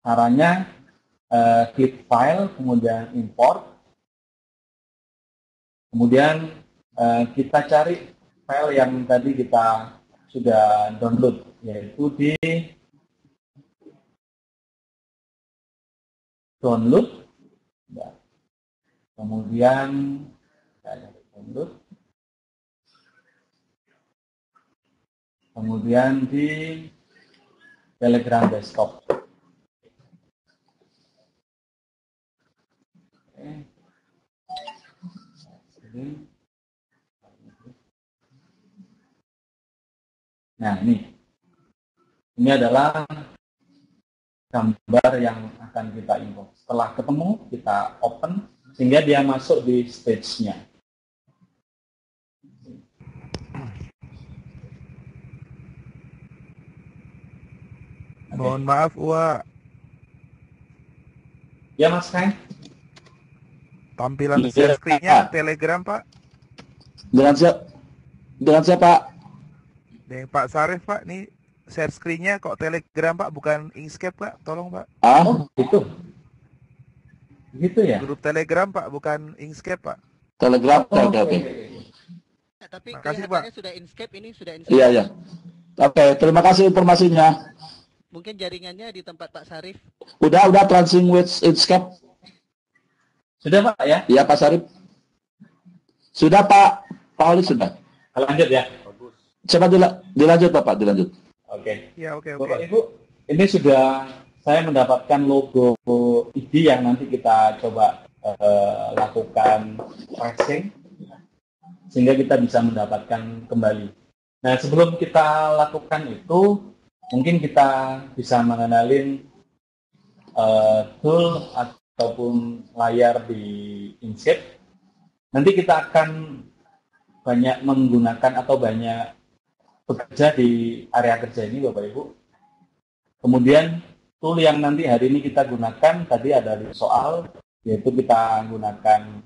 Caranya klik file, kemudian import. Kemudian kita cari file yang tadi kita sudah download, yaitu di download. Kemudian download. Kemudian di Telegram desktop. Nah, ini adalah gambar yang akan kita import. Setelah ketemu, kita open sehingga dia masuk di stage-nya. Mohon maaf, Wak. Ya, Mas Kai. Tampilan share screen-nya Telegram, Pak. Dengan siapa? Dengan Pak Sarif, Pak. Nih share screen-nya kok Telegram, Pak, bukan Inkscape, Pak. Tolong, Pak. Oh, gitu. Gitu ya? Grup Telegram, Pak, bukan Inkscape, Pak. Telegram, oke. Tapi makasih, kelihatannya Pak. sudah Inkscape, ini sudah Inkscape. Iya. Oke, terima kasih informasinya. Mungkin jaringannya di tempat Pak Sarif. Udah transing with Inkscape. Sudah, Pak, ya? Iya, Pak Sarif. Sudah, Pak Pauli, sudah. Lanjut ya. Coba dilanjut, Bapak, dilanjut. Oke. Ya, oke. Bapak Ibu, ini sudah saya mendapatkan logo ID yang nanti kita coba lakukan tracing sehingga kita bisa mendapatkan kembali. Nah, sebelum kita lakukan itu, mungkin kita bisa mengenalin tool ataupun layar di Inkscape. Nanti kita akan banyak menggunakan atau banyak bekerja di area kerja ini, Bapak Ibu. Kemudian tool yang nanti hari ini kita gunakan tadi ada di soal, yaitu kita gunakan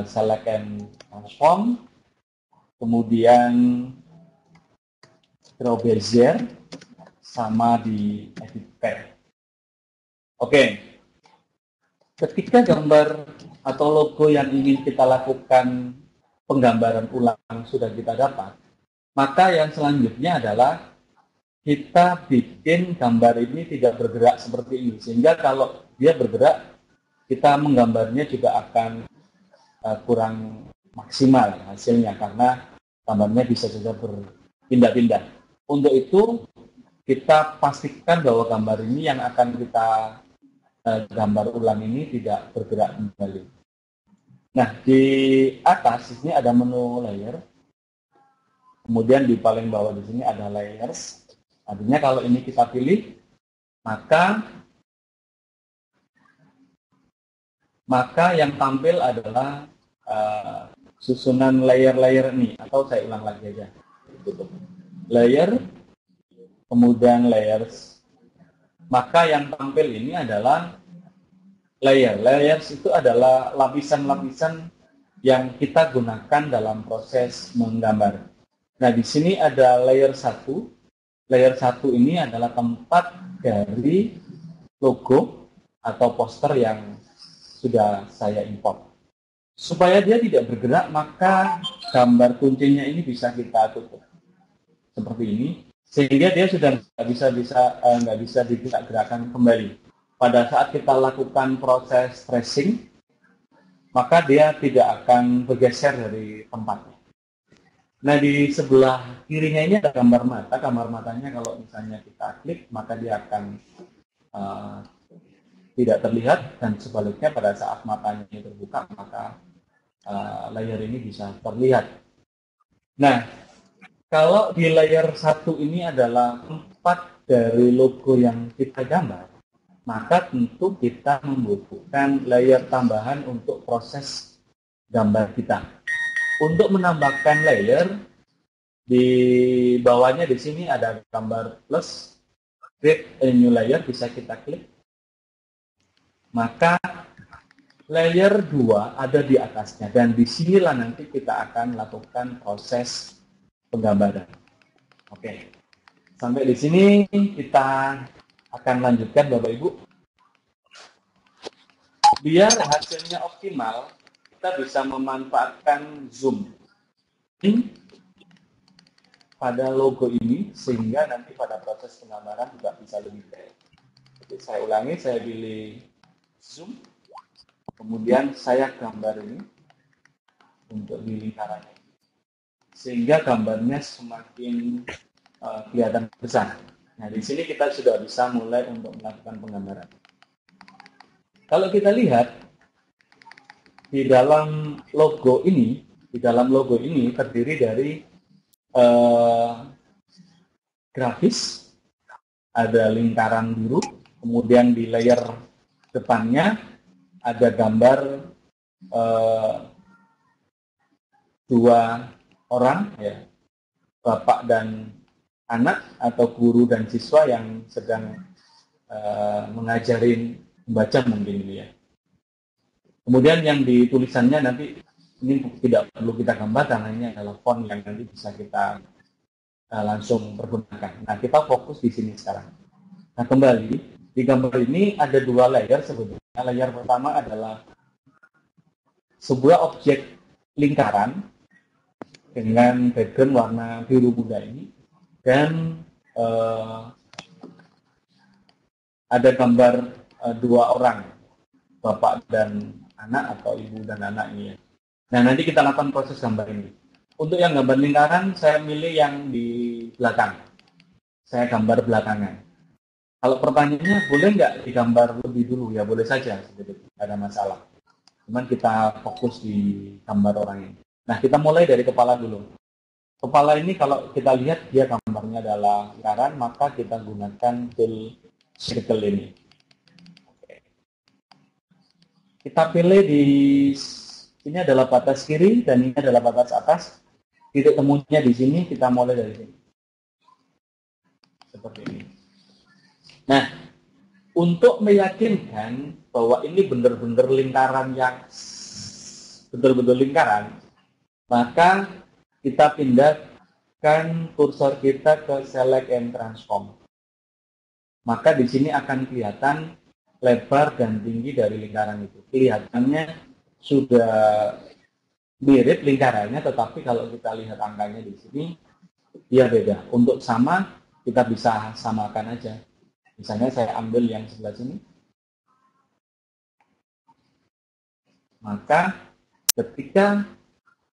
select and transform, kemudian draw bezier, sama di edit pair. Oke. Ketika gambar atau logo yang ingin kita lakukan penggambaran ulang sudah kita dapat, maka yang selanjutnya adalah kita bikin gambar ini tidak bergerak seperti ini, sehingga kalau dia bergerak, kita menggambarnya juga akan kurang maksimal hasilnya, karena gambarnya bisa saja berpindah-pindah. Untuk itu, kita pastikan bahwa gambar ini yang akan kita gambar ulang ini tidak bergerak kembali. Nah, di atas ini ada menu layer, kemudian di paling bawah di sini ada layers. Artinya kalau ini kita pilih, maka yang tampil adalah susunan layer-layer ini, atau saya ulang lagi aja. Layer, kemudian layers. Maka yang tampil ini adalah layer. Layers itu adalah lapisan-lapisan yang kita gunakan dalam proses menggambar. Nah, di sini ada layer 1. Layer 1 ini adalah tempat dari logo atau poster yang sudah saya import. Supaya dia tidak bergerak, maka gambar kuncinya ini bisa kita tutup. Seperti ini. Sehingga dia sudah nggak bisa digerak-gerakkan kembali. Pada saat kita lakukan proses tracing, maka dia tidak akan bergeser dari tempatnya. Nah, di sebelah kirinya ini ada gambar mata. Gambar matanya kalau misalnya kita klik, maka dia akan tidak terlihat, dan sebaliknya pada saat matanya terbuka, maka layer ini bisa terlihat. Nah, kalau di layer 1 ini adalah tempat dari logo yang kita gambar, maka tentu kita membutuhkan layer tambahan untuk proses gambar kita. Untuk menambahkan layer, di bawahnya di sini ada gambar plus, create a new layer, bisa kita klik. Maka layer 2 ada di atasnya, dan disinilah nanti kita akan lakukan proses penggambaran. Oke, sampai di sini kita akan lanjutkan Bapak Ibu. Biar hasilnya optimal, kita bisa memanfaatkan zoom pada logo ini, sehingga nanti pada proses penggambaran juga bisa lebih baik. Jadi saya ulangi, saya pilih zoom, kemudian saya gambar ini untuk di lingkarannya, sehingga gambarnya semakin kelihatan besar. Nah, di sini kita sudah bisa mulai untuk melakukan penggambaran. Kalau kita lihat di dalam logo ini, terdiri dari grafis, ada lingkaran biru, kemudian di layer depannya ada gambar dua orang, ya, bapak dan anak atau guru dan siswa yang sedang mengajarin membaca mungkin ini ya. Kemudian yang di tulisannya nanti ini tidak perlu kita gambar karena ini adalah font yang nanti bisa kita langsung pergunakan. Nah, kita fokus di sini sekarang. Nah, kembali di gambar ini ada dua layer sebetulnya. Layer pertama adalah sebuah objek lingkaran dengan background warna biru muda ini, dan ada gambar dua orang, bapak dan anak atau ibu dan anak ini ya. Nah, nanti kita lakukan proses gambar ini. Untuk yang gambar lingkaran, saya milih yang di belakang. Saya gambar belakangan. Kalau pertanyaannya, boleh nggak digambar lebih dulu? Ya boleh saja, sebetulnya tidak ada masalah. Cuman kita fokus di gambar orang ini. Nah, kita mulai dari kepala dulu. Kepala ini kalau kita lihat dia gambarnya adalah lingkaran, maka kita gunakan tool circle ini. Oke. Kita pilih di sini adalah batas kiri dan ini adalah batas atas. Titik temunya di sini, kita mulai dari sini. Seperti ini. Nah, untuk meyakinkan bahwa ini benar-benar lingkaran yang betul-betul lingkaran, maka kita pindahkan kursor kita ke select and transform. Maka di sini akan kelihatan lebar dan tinggi dari lingkaran itu. Kelihatannya sudah mirip lingkarannya, tetapi kalau kita lihat angkanya di sini, dia beda. Untuk sama, kita bisa samakan aja. Misalnya saya ambil yang sebelah sini. Maka ketika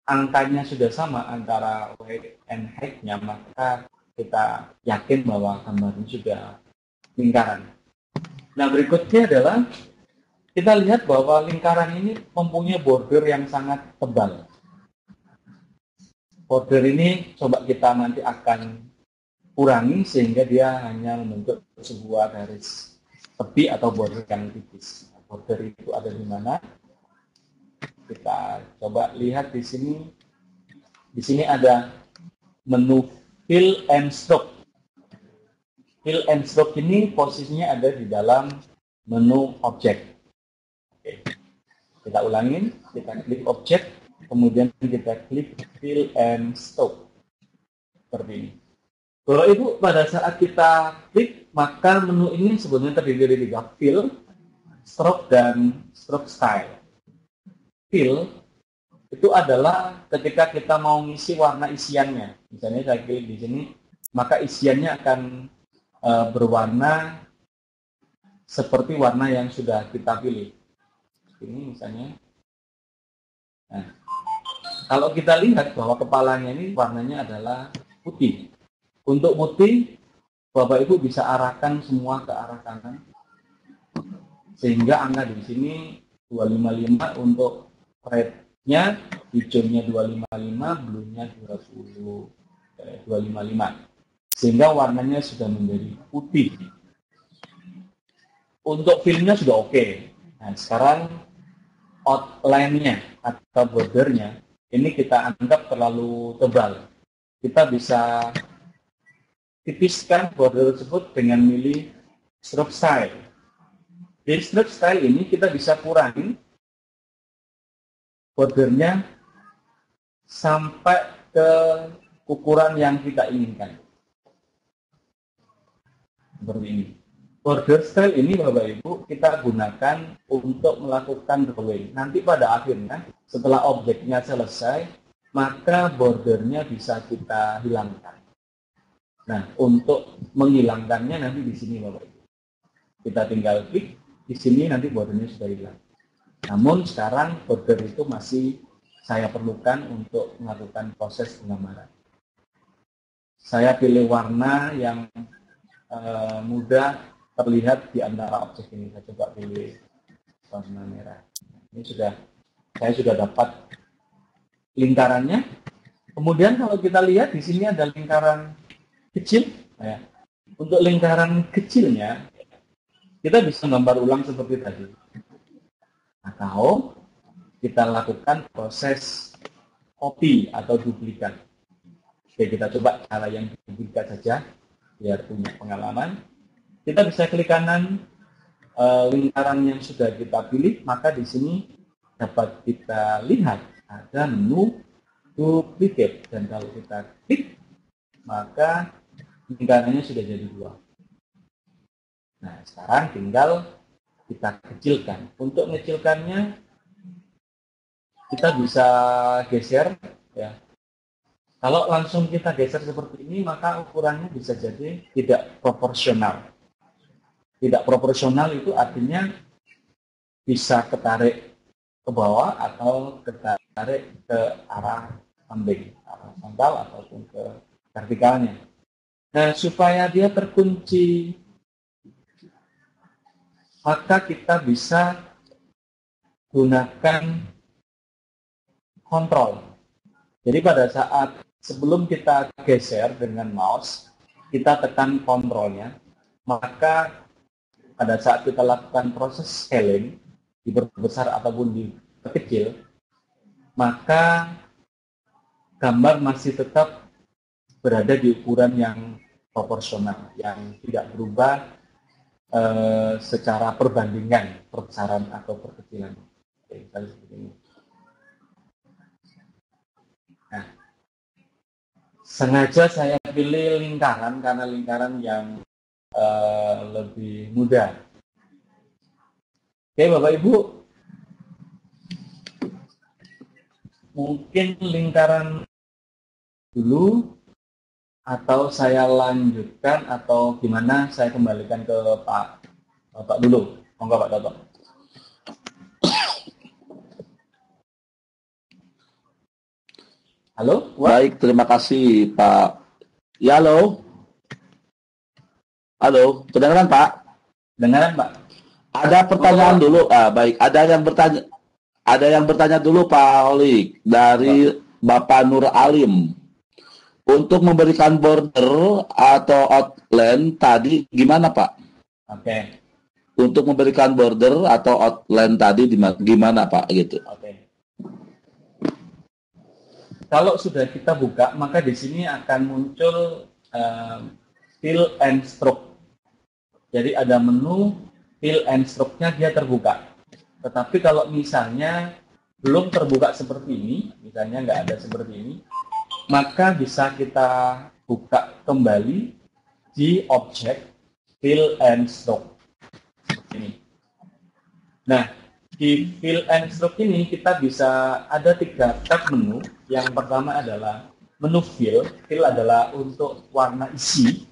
angkanya sudah sama antara weight and height-nya, maka kita yakin bahwa gambar ini sudah lingkaran. Nah, berikutnya adalah kita lihat bahwa lingkaran ini mempunyai border yang sangat tebal. Border ini coba kita nanti akan kurangi sehingga dia hanya membentuk sebuah garis tepi atau border yang tipis. Border itu ada di mana? Kita coba lihat di sini. Di sini ada menu fill and stroke. Fill and stroke ini posisinya ada di dalam menu objek. Oke. Kita ulangin, kita klik objek, kemudian kita klik fill and stroke. Seperti ini. Kalau Ibu pada saat kita klik, maka menu ini sebenarnya terdiri dari 3, fill, stroke, dan stroke style. Fill itu adalah ketika kita mau ngisi warna isiannya. Misalnya saya klik di sini, maka isiannya akan berwarna seperti warna yang sudah kita pilih. Ini misalnya. Nah, kalau kita lihat bahwa kepalanya ini warnanya adalah putih. Untuk putih, Bapak Ibu bisa arahkan semua ke arah kanan. Sehingga angka di sini 255 untuk red-nya, hijaunya 255, blue-nya 255. sehingga warnanya sudah menjadi putih. Untuk filmnya sudah oke. Nah, sekarang outline-nya atau bordernya ini kita anggap terlalu tebal. Kita bisa tipiskan border tersebut dengan milih stroke style. Di stroke style ini kita bisa kurangi bordernya sampai ke ukuran yang kita inginkan. Seperti ini. Border style ini Bapak Ibu kita gunakan untuk melakukan drawing. Nanti pada akhirnya setelah objeknya selesai, maka bordernya bisa kita hilangkan. Nah, untuk menghilangkannya nanti di sini Bapak Ibu. Kita tinggal klik di sini, nanti bordernya sudah hilang. Namun sekarang border itu masih saya perlukan untuk melakukan proses penggambaran. Saya pilih warna yang mudah terlihat di antara objek ini. Saya coba pilih warna merah. Ini saya sudah dapat lingkarannya. Kemudian kalau kita lihat di sini ada lingkaran kecil. Ya. Untuk lingkaran kecilnya kita bisa gambar ulang seperti tadi. Atau kita lakukan proses copy atau duplikat. Oke, kita coba cara yang duplikat saja biar punya pengalaman. Kita bisa klik kanan lingkaran yang sudah kita pilih, maka di sini dapat kita lihat ada menu duplicate, dan kalau kita klik maka lingkarannya sudah jadi 2. Nah, sekarang tinggal kita kecilkan. Untuk mengecilkannya kita bisa geser ya. Kalau langsung kita geser seperti ini, maka ukurannya bisa jadi tidak proporsional. Tidak proporsional itu artinya bisa ketarik ke bawah atau ketarik ke arah samping, arah frontal ataupun ke vertikalnya. Nah, supaya dia terkunci, maka kita bisa gunakan kontrol. Jadi pada saat sebelum kita geser dengan mouse, kita tekan kontrolnya, maka pada saat kita lakukan proses scaling, diperbesar ataupun diperkecil, maka gambar masih tetap berada di ukuran yang proporsional, yang tidak berubah secara perbandingan, perbesaran atau perkecilan. Oke, seperti ini. Nah, sengaja saya pilih lingkaran karena lingkaran yang lebih mudah. Oke, Bapak Ibu, mungkin lingkaran dulu atau saya lanjutkan atau gimana, saya kembalikan ke Pak dulu. Monggo Pak Toto. Halo? Baik, terima kasih Pak. Ya, halo. Halo, kedengaran Pak? Dengaran Pak. Ada pertanyaan dulu. Baik, ada yang bertanya dulu Pak Holik dari Bapak Nur Alim. Untuk memberikan border atau outline tadi gimana Pak? Oke. Untuk memberikan border atau outline tadi gimana Pak gitu? Oke. Kalau sudah kita buka, maka di sini akan muncul fill and stroke. Jadi ada menu fill and stroke-nya dia terbuka. Tetapi kalau misalnya belum terbuka seperti ini, misalnya nggak ada seperti ini, maka bisa kita buka kembali di objek fill and stroke. Ini. Nah, di fill and stroke ini kita bisa ada 3 tab menu. Yang pertama adalah menu fill. Fill adalah untuk warna isi.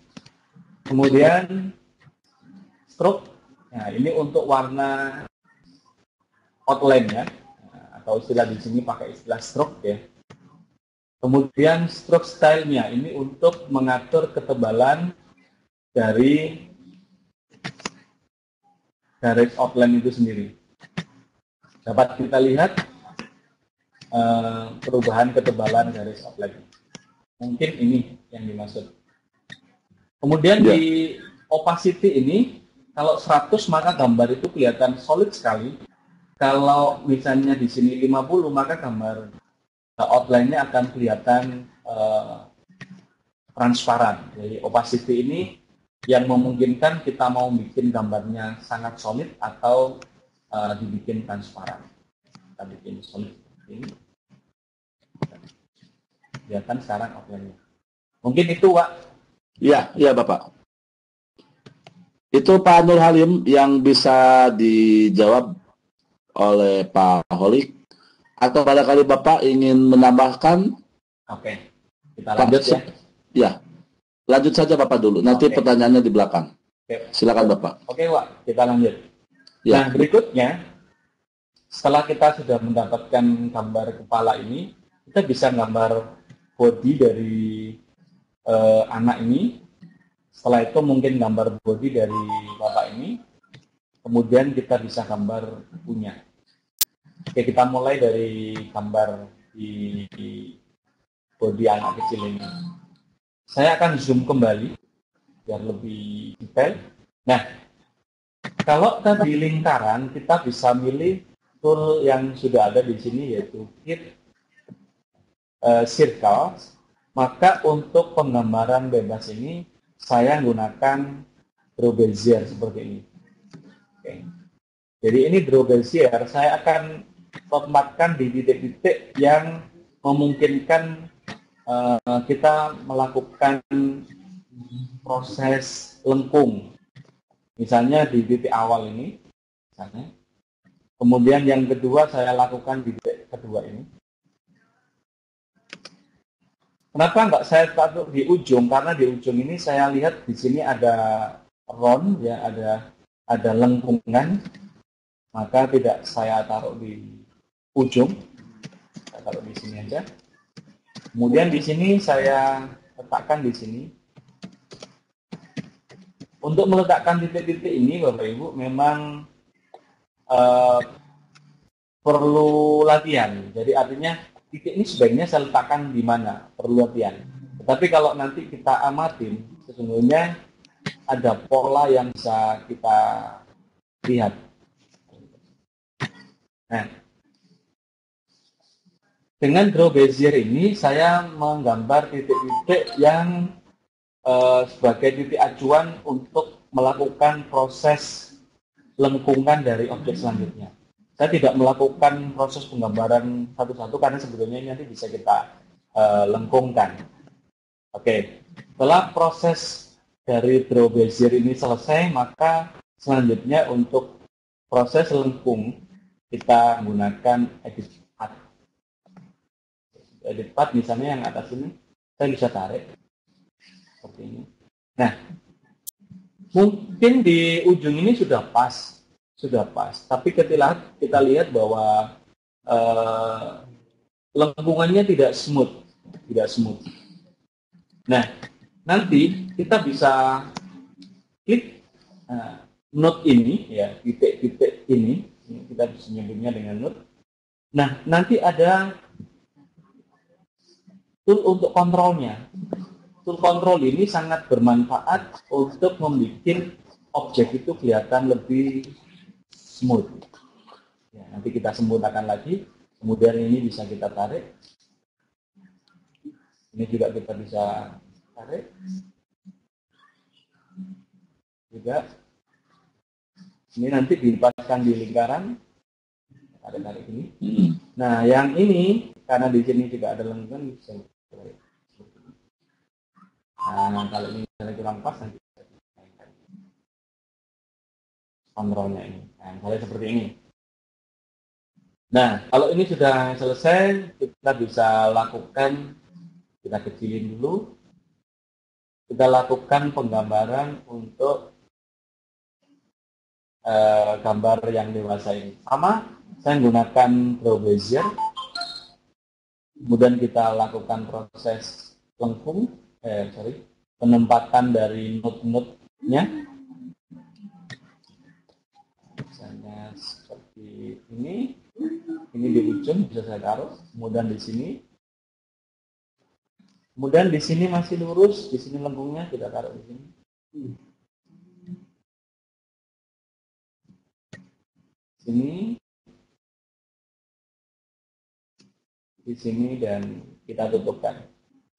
Kemudian stroke. Nah, ini untuk warna outline-nya. Atau istilah di sini pakai istilah stroke ya. Kemudian stroke style-nya ini untuk mengatur ketebalan dari garis outline itu sendiri. Dapat kita lihat perubahan ketebalan garis outline. Mungkin ini yang dimaksud. Kemudian Ya. di opacity ini, kalau 100 maka gambar itu kelihatan solid sekali. Kalau misalnya di sini 50 maka gambar outline-nya akan kelihatan transparan. Jadi opacity ini yang memungkinkan kita mau bikin gambarnya sangat solid atau dibikin transparan. Kita bikin solid seperti ini. Kelihatan sekarang outline-nya. Mungkin itu, Pak. Iya, iya Bapak. Itu Pak Nur Halim yang bisa dijawab oleh Pak Holik. Atau barangkali Bapak ingin menambahkan? Oke, kita lanjut ya. Ya, lanjut saja Bapak dulu. Nanti pertanyaannya di belakang. Oke. Silakan Bapak. Oke, Pak. Kita lanjut. Ya. Nah, berikutnya, setelah kita sudah mendapatkan gambar kepala ini, kita bisa gambar body dari anak ini. Setelah itu mungkin gambar body dari bapak ini. Kemudian kita bisa gambar tubuhnya. Oke, kita mulai dari gambar di body anak kecil ini. Saya akan zoom kembali biar lebih detail. Nah, kalau tadi lingkaran, kita bisa milih tool yang sudah ada di sini, yaitu Hit Circle. Maka untuk penggambaran bebas ini, saya menggunakan Draw Bezier seperti ini. Oke. Jadi ini Draw Bezier, saya akan tempatkan di titik-titik yang memungkinkan kita melakukan proses lengkung. Misalnya di titik awal ini, misalnya. Kemudian yang kedua saya lakukan di titik kedua ini. Kenapa nggak saya taruh di ujung? Karena di ujung ini saya lihat di sini ada round, ya, ada lengkungan. Maka tidak saya taruh di ujung, saya taruh di sini aja. Kemudian di sini saya letakkan di sini. Untuk meletakkan titik-titik ini, Bapak Ibu, memang perlu latihan. Jadi artinya titik ini sebaiknya saya letakkan di mana, perlu latihan. Tetapi kalau nanti kita amatin, sesungguhnya ada pola yang bisa kita lihat. Nah, dengan Draw Bezier ini saya menggambar titik-titik yang sebagai titik acuan untuk melakukan proses lengkungan dari objek selanjutnya. Saya tidak melakukan proses penggambaran satu-satu karena sebetulnya ini nanti bisa kita lengkungkan. Oke, setelah proses dari Draw Bezier ini selesai, maka selanjutnya untuk proses lengkung kita menggunakan Edit Path. Edit Path misalnya yang atas ini, saya bisa tarik seperti ini. Nah, mungkin di ujung ini sudah pas. Tapi kita lihat bahwa lengkungannya tidak smooth. Nah, nanti kita bisa klik node ini, ya, titik-titik ini kita bisa menyebutnya dengan node. Nah, nanti ada tool untuk kontrolnya. Tool kontrol ini sangat bermanfaat untuk membuat objek itu kelihatan lebih smooth. Ya, nanti kita sempurnakan lagi. Kemudian ini bisa kita tarik. Ini juga kita bisa tarik. Juga. Ini nanti dilepaskan di lingkaran. Tarik ini. Nah, yang ini karena di sini juga ada lengkungan bisa tarik. Nah, kalau ini kurang pas nanti kontrolnya ini. Nah, misalnya seperti ini. Nah, kalau ini sudah selesai, kita bisa lakukan, kita kecilin dulu, kita lakukan penggambaran untuk gambar yang dewasa ini. Sama, saya menggunakan Draw Bezier, kemudian kita lakukan proses lengkung, penempatan dari node-node-nya. Misalnya seperti ini di ujung bisa saya taruh, kemudian di sini Kemudian di sini masih lurus, di sini lengkungnya kita taruh di sini. Di sini dan kita tutupkan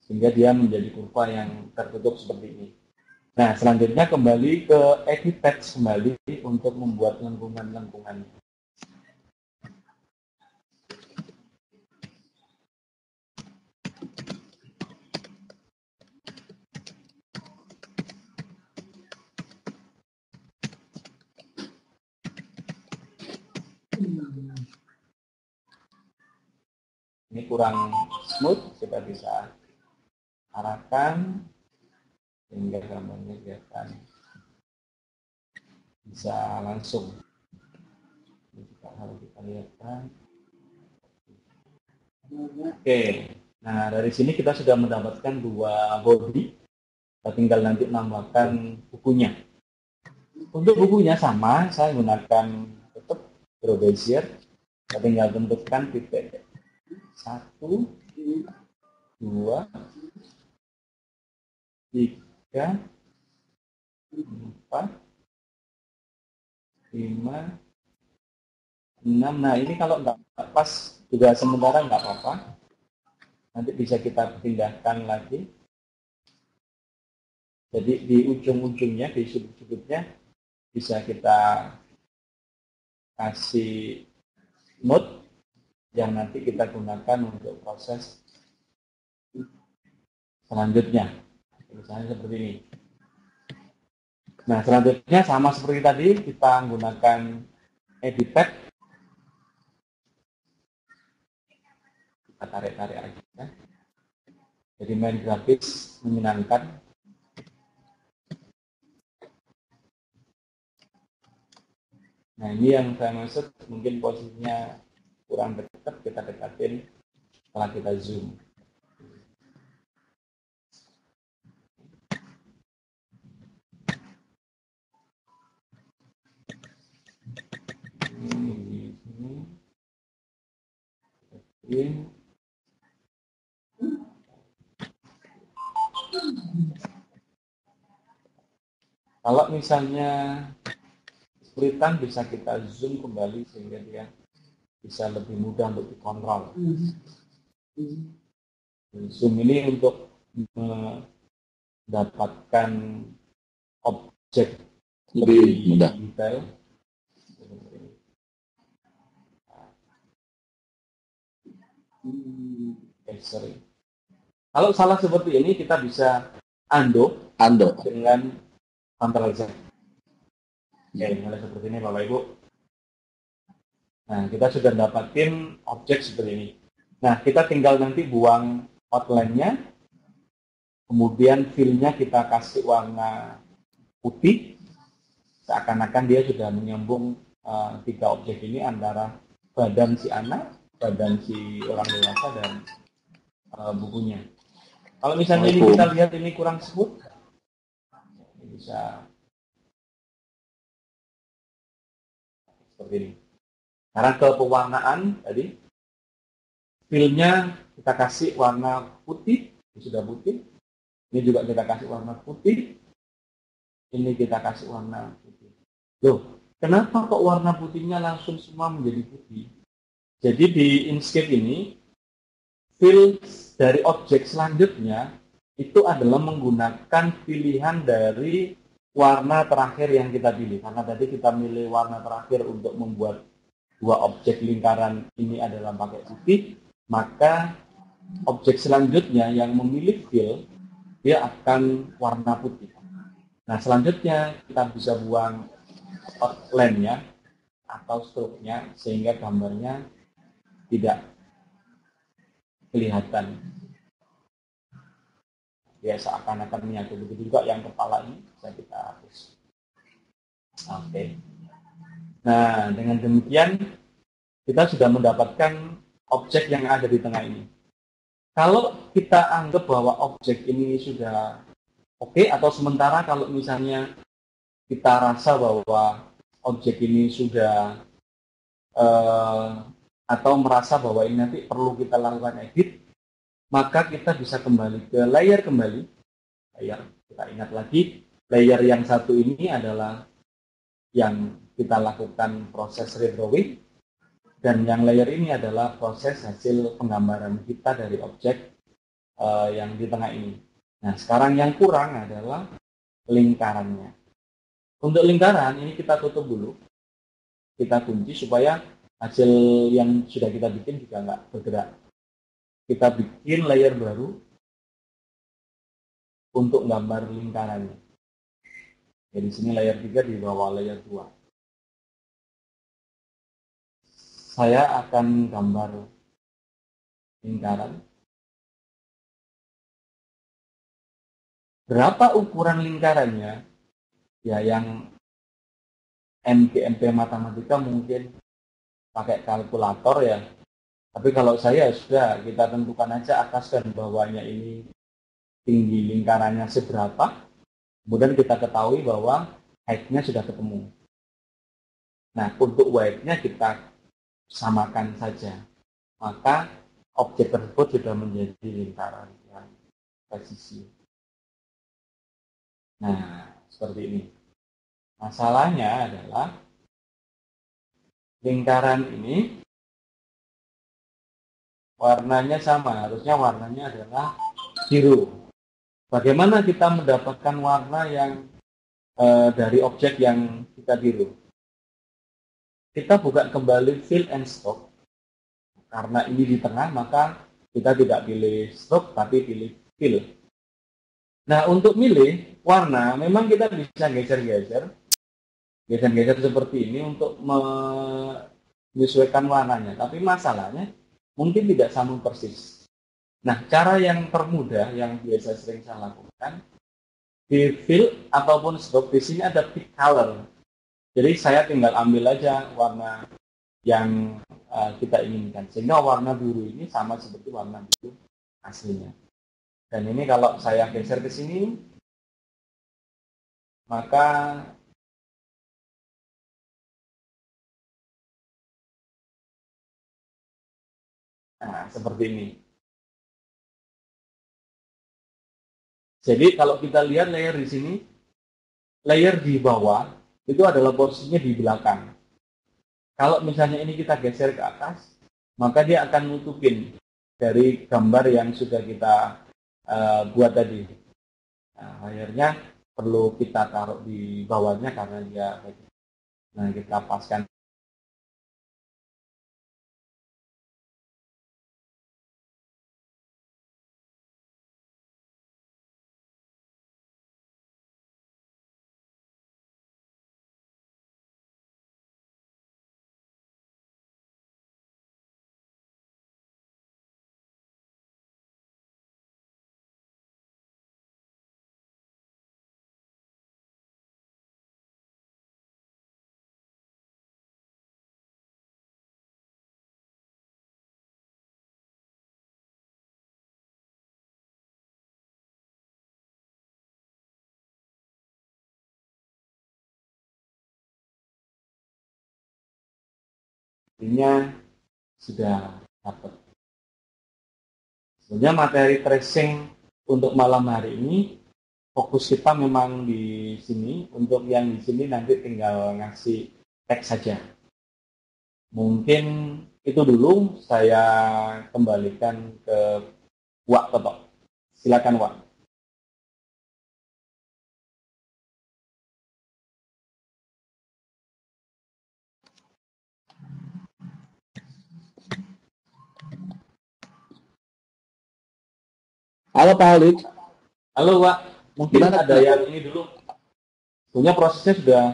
sehingga dia menjadi kurva yang tertutup seperti ini. Nah, selanjutnya kembali ke edit text kembali untuk membuat lengkungan-lengkungan. Ini kurang smooth, kita bisa arahkan sehingga gambarnya kelihatan bisa langsung. Ini juga harus kita lihatkan. Oke, nah dari sini kita sudah mendapatkan dua body. Kita tinggal nanti nambahkan bukunya. Untuk bukunya sama, saya gunakan tetap Draw Bezier. Kita tinggal tentukan titik 1, 2, 3, 4, 5, 6. Nah, ini kalau nggak pas juga sementara nggak apa-apa. Nanti bisa kita pindahkan lagi. Jadi di ujung-ujungnya, di sudut-sudutnya bisa kita kasih note yang nanti kita gunakan untuk proses selanjutnya. Misalnya seperti ini. Nah, selanjutnya sama seperti tadi, kita menggunakan edit text. Kita tarik-tarik aja. Jadi main grafis menyenangkan. Nah, ini yang saya maksud, mungkin posisinya kurang dekat, kita dekatin setelah kita zoom. Kalau misalnya kesulitan, bisa kita zoom kembali sehingga dia bisa lebih mudah untuk dikontrol. Zoom ini untuk mendapatkan objek lebih mudah. Detail. Sorry. Kalau salah seperti ini, kita bisa undo dengan Ctrl Z. Oke, mulai seperti ini Bapak Ibu. Nah, kita sudah dapatin objek seperti ini. Nah, kita tinggal nanti buang outline-nya, kemudian fill-nya kita kasih warna putih, seakan-akan dia sudah menyambung tiga objek ini antara badan si anak, badan si orang dewasa, dan bukunya. Kalau misalnya ini kita lihat ini kurang smooth, ini bisa seperti ini. Sekarang ke pewarnaan tadi, fill-nya kita kasih warna putih, ini sudah putih. Ini juga kita kasih warna putih. Ini kita kasih warna putih. Loh, kenapa kok warna putihnya langsung semua menjadi putih? Jadi di Inkscape ini, fill dari objek selanjutnya itu adalah menggunakan pilihan dari warna terakhir yang kita pilih. Karena tadi kita milih warna terakhir untuk membuat dua objek lingkaran ini adalah pakai putih, maka objek selanjutnya yang memilih fill, dia akan warna putih. Nah, selanjutnya kita bisa buang outline-nya atau stroke-nya sehingga gambarnya tidak kelihatan. Ya, seakan-akan menyatu. Begitu juga yang kepala ini bisa kita hapus. Oke. Nah, dengan demikian kita sudah mendapatkan objek yang ada di tengah ini. Kalau kita anggap bahwa objek ini sudah oke, atau sementara kalau misalnya kita rasa bahwa objek ini sudah atau merasa bahwa ini nanti perlu kita lakukan edit, maka kita bisa kembali ke layer kembali. Layer, kita ingat lagi, layer yang satu ini adalah yang kita lakukan proses redrawing, dan yang layer ini adalah proses hasil penggambaran kita dari objek yang di tengah ini. Nah, sekarang yang kurang adalah lingkarannya. Untuk lingkaran ini kita tutup dulu, kita kunci supaya hasil yang sudah kita bikin juga nggak bergerak. Kita bikin layer baru untuk gambar lingkarannya. Jadi di sini layer 3 di bawah layer 2. Saya akan gambar lingkaran. Berapa ukuran lingkarannya? Ya, yang MP matematika mungkin pakai kalkulator ya. Tapi kalau saya sudah, kita tentukan aja atas dan bawahnya ini tinggi lingkarannya seberapa. Kemudian kita ketahui bahwa height-nya sudah ketemu. Nah, untuk width-nya kita samakan saja. Maka objek tersebut sudah menjadi lingkaran yang presisi. Nah, seperti ini. Masalahnya adalah lingkaran ini warnanya sama, harusnya warnanya adalah biru. Bagaimana kita mendapatkan warna yang dari objek yang kita biru? Kita buka kembali fill and stroke. Karena ini di tengah, maka kita tidak pilih stroke, tapi pilih fill. Nah, untuk milih warna, memang kita bisa geser-geser seperti ini untuk menyesuaikan warnanya. Tapi masalahnya mungkin tidak sama persis. Nah, cara yang termudah yang biasa sering saya lakukan di fill ataupun stroke, di sini ada pick color. Jadi saya tinggal ambil aja warna yang kita inginkan, sehingga warna biru ini sama seperti warna biru aslinya. Dan ini kalau saya geser ke sini, maka seperti ini. Jadi kalau kita lihat layer di sini, layer di bawah itu adalah posisinya di belakang. Kalau misalnya ini kita geser ke atas, maka dia akan nutupin dari gambar yang sudah kita buat tadi. Nah, layernya perlu kita taruh di bawahnya karena dia, nah kita paskan. Artinya sudah dapat. Sebenarnya materi tracing untuk malam hari ini fokus kita memang di sini. Untuk yang di sini nanti tinggal ngasih teks saja. Mungkin itu dulu, saya kembalikan ke Wak Toto. Silakan Wak. Halo Pak Halik. Halo Pak, mungkin gimana, ada yang ini dulu. Sebenarnya prosesnya sudah.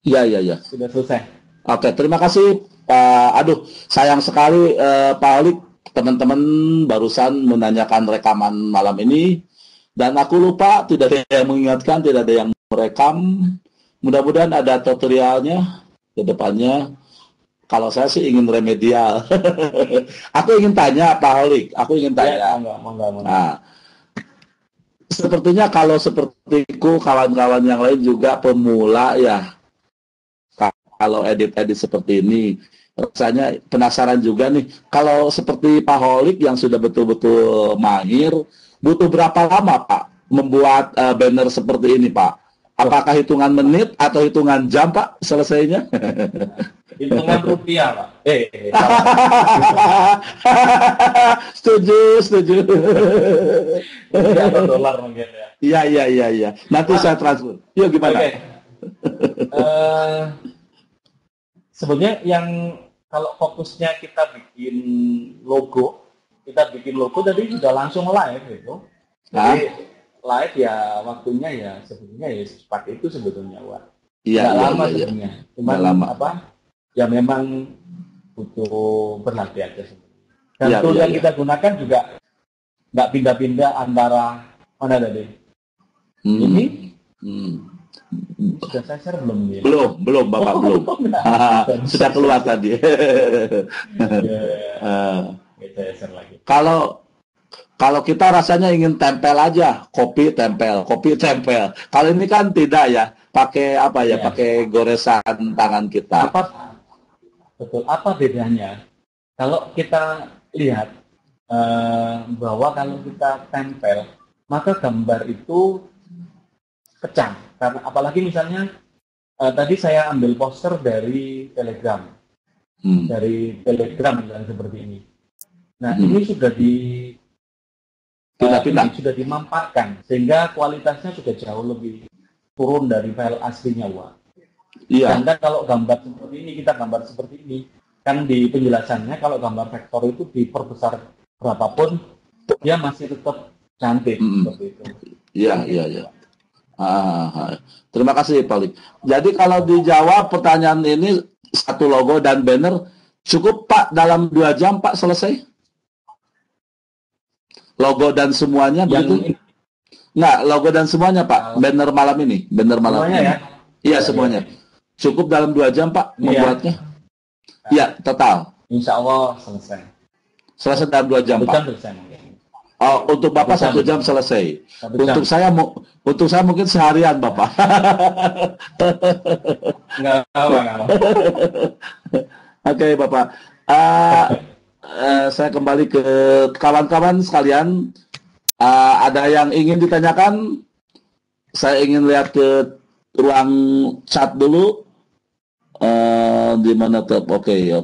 Iya. Sudah selesai. Oke, terima kasih Pak. Aduh, sayang sekali Pak Halik, teman-teman barusan menanyakan rekaman malam ini dan aku lupa, tidak ada yang mengingatkan, tidak ada yang merekam. Mudah-mudahan ada tutorialnya ke depannya. Kalau saya sih ingin remedial. Aku ingin tanya Pak Halik, Nah, sepertinya kalau sepertiku, kawan-kawan yang lain juga pemula ya. Kalau edit-edit seperti ini, rasanya penasaran juga nih. Kalau seperti Pak Holik yang sudah betul-betul mahir, butuh berapa lama Pak membuat banner seperti ini Pak? Apakah hitungan menit atau hitungan jam Pak selesainya? Hitungan rupiah Pak. Setuju. Atau dolar mungkin ya. Iya. Nanti saya transfer. Yuk gimana? Okay. Sebenarnya yang kalau fokusnya kita bikin logo tadi sudah langsung live gitu. Jadi live ya waktunya ya sebetulnya ya secepat itu sebetulnya Wak. Tidak lama sebenarnya. Cuman ya memang butuh berlatih aja sebenarnya. Dan tool yang kita gunakan juga nggak pindah-pindah antara mana tadi. Ini sudah saya share belum ya? Belum Bapak belum. Sudah keluar tadi. Saya share lagi. Kalau kita rasanya ingin tempel aja, kopi tempel. Kalau ini kan tidak ya, pakai pakai goresan tangan kita. Apa bedanya? Kalau kita lihat bahwa kalau kita tempel, maka gambar itu kecang. Karena apalagi misalnya tadi saya ambil poster dari Telegram, misalnya seperti ini. Nah ini sudah sudah dimampatkan sehingga kualitasnya sudah jauh lebih turun dari file aslinya Wak. Iya. Karena kalau gambar seperti ini, kita gambar seperti ini, kan di penjelasannya kalau gambar vektor itu diperbesar berapapun, dia masih tetap cantik seperti itu. Iya. Terima kasih Pak Lik. Jadi kalau dijawab pertanyaan ini satu logo dan banner cukup Pak dalam 2 jam Pak selesai? Logo dan semuanya begitu? Nggak, logo dan semuanya Pak. Banner malam ini. Semuanya ya? Iya semuanya. Cukup dalam 2 jam Pak membuatnya? Iya, total. Insya Allah selesai. Selesai dalam 2 jam Pak. Oh, untuk Bapak 1 jam selesai. Untuk saya mungkin seharian Bapak. Enggak tahu. Oke Bapak. Saya kembali ke kawan-kawan sekalian. Ada yang ingin ditanyakan? Saya ingin lihat ke ruang chat dulu. Di mana tuh? Oke.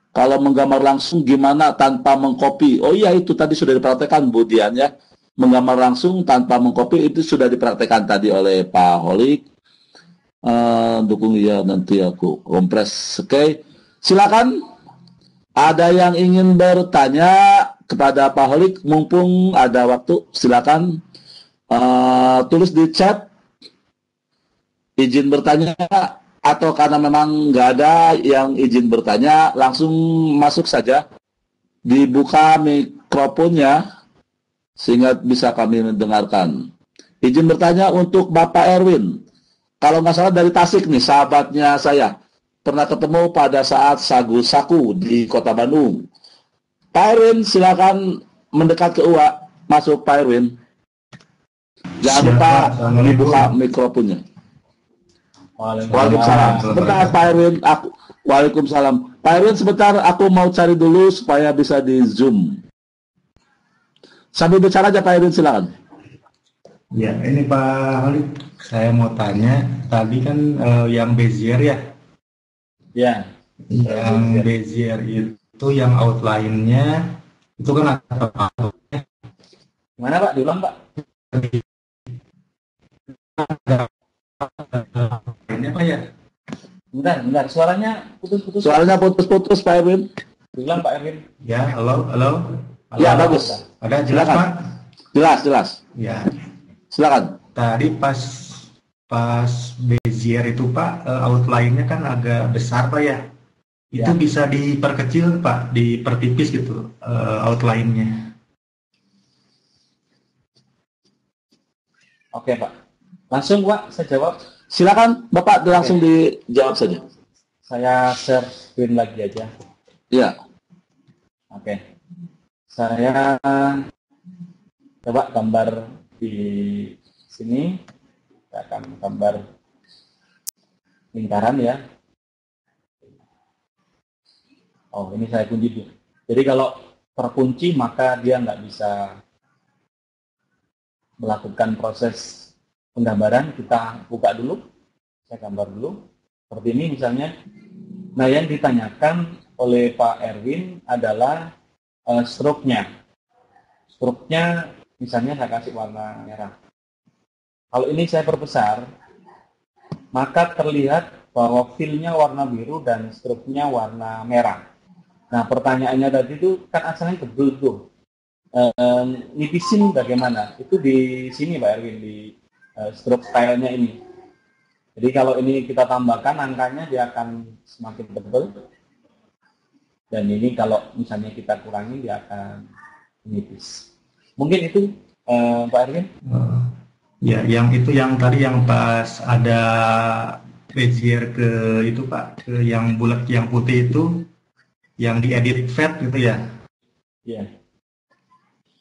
Kalau menggambar langsung gimana tanpa mengcopy? Oh iya itu tadi sudah dipraktekkan Bu Dian ya. Menggambar langsung tanpa mengcopy itu sudah dipraktekkan tadi oleh Pak Holik. Dukung ya nanti aku kompres. Oke. Silakan. Ada yang ingin bertanya kepada Pak Holik mumpung ada waktu. Silakan. Tulis di chat. Izin bertanya. Atau karena memang nggak ada yang izin bertanya, langsung masuk saja. Dibuka mikrofonnya, sehingga bisa kami mendengarkan. Izin bertanya untuk Bapak Erwin. Kalau nggak salah dari Tasik nih, sahabatnya saya. Pernah ketemu pada saat Sagu-Saku di Kota Bandung. Pak Erwin, silakan mendekat ke UA. Masuk Pak Erwin. Jangan lupa dibuka mikrofonnya. Waalaikumsalam. Sebentar Pak Erwin, Waalaikumsalam. Pak Erwin sebentar, aku mau cari dulu supaya bisa di Zoom. Sambil bicara aja Pak Erwin, silakan. Ya, ini Pak Holik, saya mau tanya, tadi kan yang Bezier ya? Ya. Yang Bezier itu yang outline-nya itu kan apa? Mana Pak? Diulang Pak. Ini apa ya? Bentar, suaranya putus-putus. Suaranya putus-putus Pak Erwin. Bilang Pak Erwin. Ya, halo. Ya, bagus. Ada jelas Pak? Jelas. Ya. Silakan. Tadi pas Bezier itu Pak, outline-nya kan agak besar Pak ya. Itu bisa diperkecil Pak, dipertipis gitu outline-nya. Oke Pak. Langsung Pak, saya jawab. Silakan Bapak langsung dijawab saja. Saya share screen lagi aja. Iya. Oke. Saya coba gambar di sini. Saya akan gambar lingkaran ya. Oh, ini saya kunci dulu. Jadi kalau terkunci maka dia nggak bisa melakukan proses penggambaran. Kita buka dulu, saya gambar dulu. Seperti ini misalnya. Nah, yang ditanyakan oleh Pak Erwin adalah stroke-nya. Stroke-nya misalnya saya kasih warna merah. Kalau ini saya perbesar, maka terlihat bahwa fill-nya warna biru dan stroke-nya warna merah. Nah, pertanyaannya tadi itu kan asalnya tebel tuh. Nipisin bagaimana? Itu di sini Pak Erwin, di stroke style-nya ini. Jadi kalau ini kita tambahkan angkanya dia akan semakin tebal. Dan ini kalau misalnya kita kurangi dia akan nipis. Mungkin itu Pak Erwin? Ya, yang itu yang tadi yang pas ada bezier ke itu Pak, ke yang bulat yang putih itu, yang diedit fat gitu ya? Iya.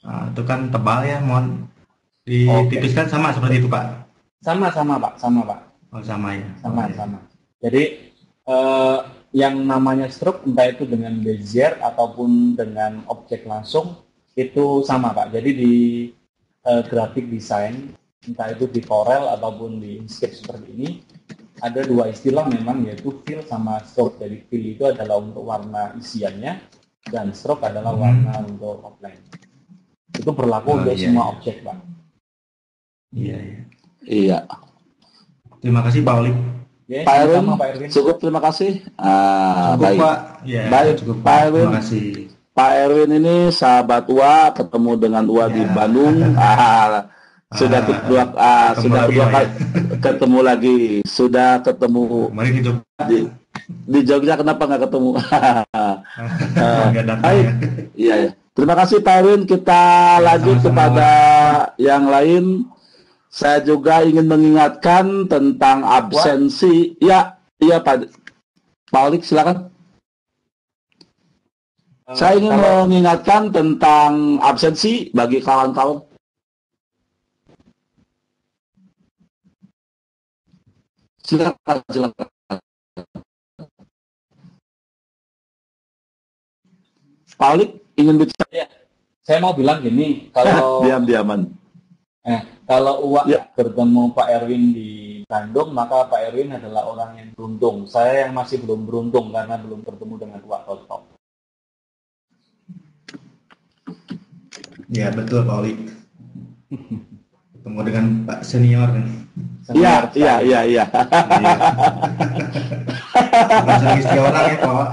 Nah, itu kan tebal ya, mohon ditipiskan sama seperti itu Pak? Sama Pak, sama Pak. Oh sama ya? Sama. Jadi yang namanya stroke entah itu dengan bezier ataupun dengan objek langsung itu sama Pak. Jadi di graphic design entah itu di Corel ataupun di Inkscape seperti ini ada dua istilah memang, yaitu fill sama stroke. Jadi fill itu adalah untuk warna isiannya dan stroke adalah warna untuk outline. Itu berlaku untuk semua objek Pak. Iya. Terima kasih Pak Oli. Pak Erwin, cukup, terima kasih. Cukup Baik. Pak. Ya, Baik, cukup Pak Erwin. Terima kasih. Pak Erwin ini sahabat UA, ketemu dengan UA di Bandung. Sudah ketemu lagi. Sudah ketemu. Mari di Jogja. Di Jogja kenapa nggak ketemu? Baik. Iya. Terima kasih Pak Erwin. Kita lanjut kepada yang lain. Saya juga ingin mengingatkan tentang absensi. Iya Pak Alik, silakan. Saya ingin mengingatkan tentang absensi bagi kawan-kawan. Silakan. Pak Alik ingin bicara. Ya, saya mau bilang gini, kalau diam-diaman. Kalau UA bertemu Pak Erwin di Bandung, maka Pak Erwin adalah orang yang beruntung. Saya yang masih belum beruntung karena belum bertemu dengan UA.com. Ya betul Pak Oli. Ketemu dengan Pak Senior. Iya. Bukan istri orang ya Pak.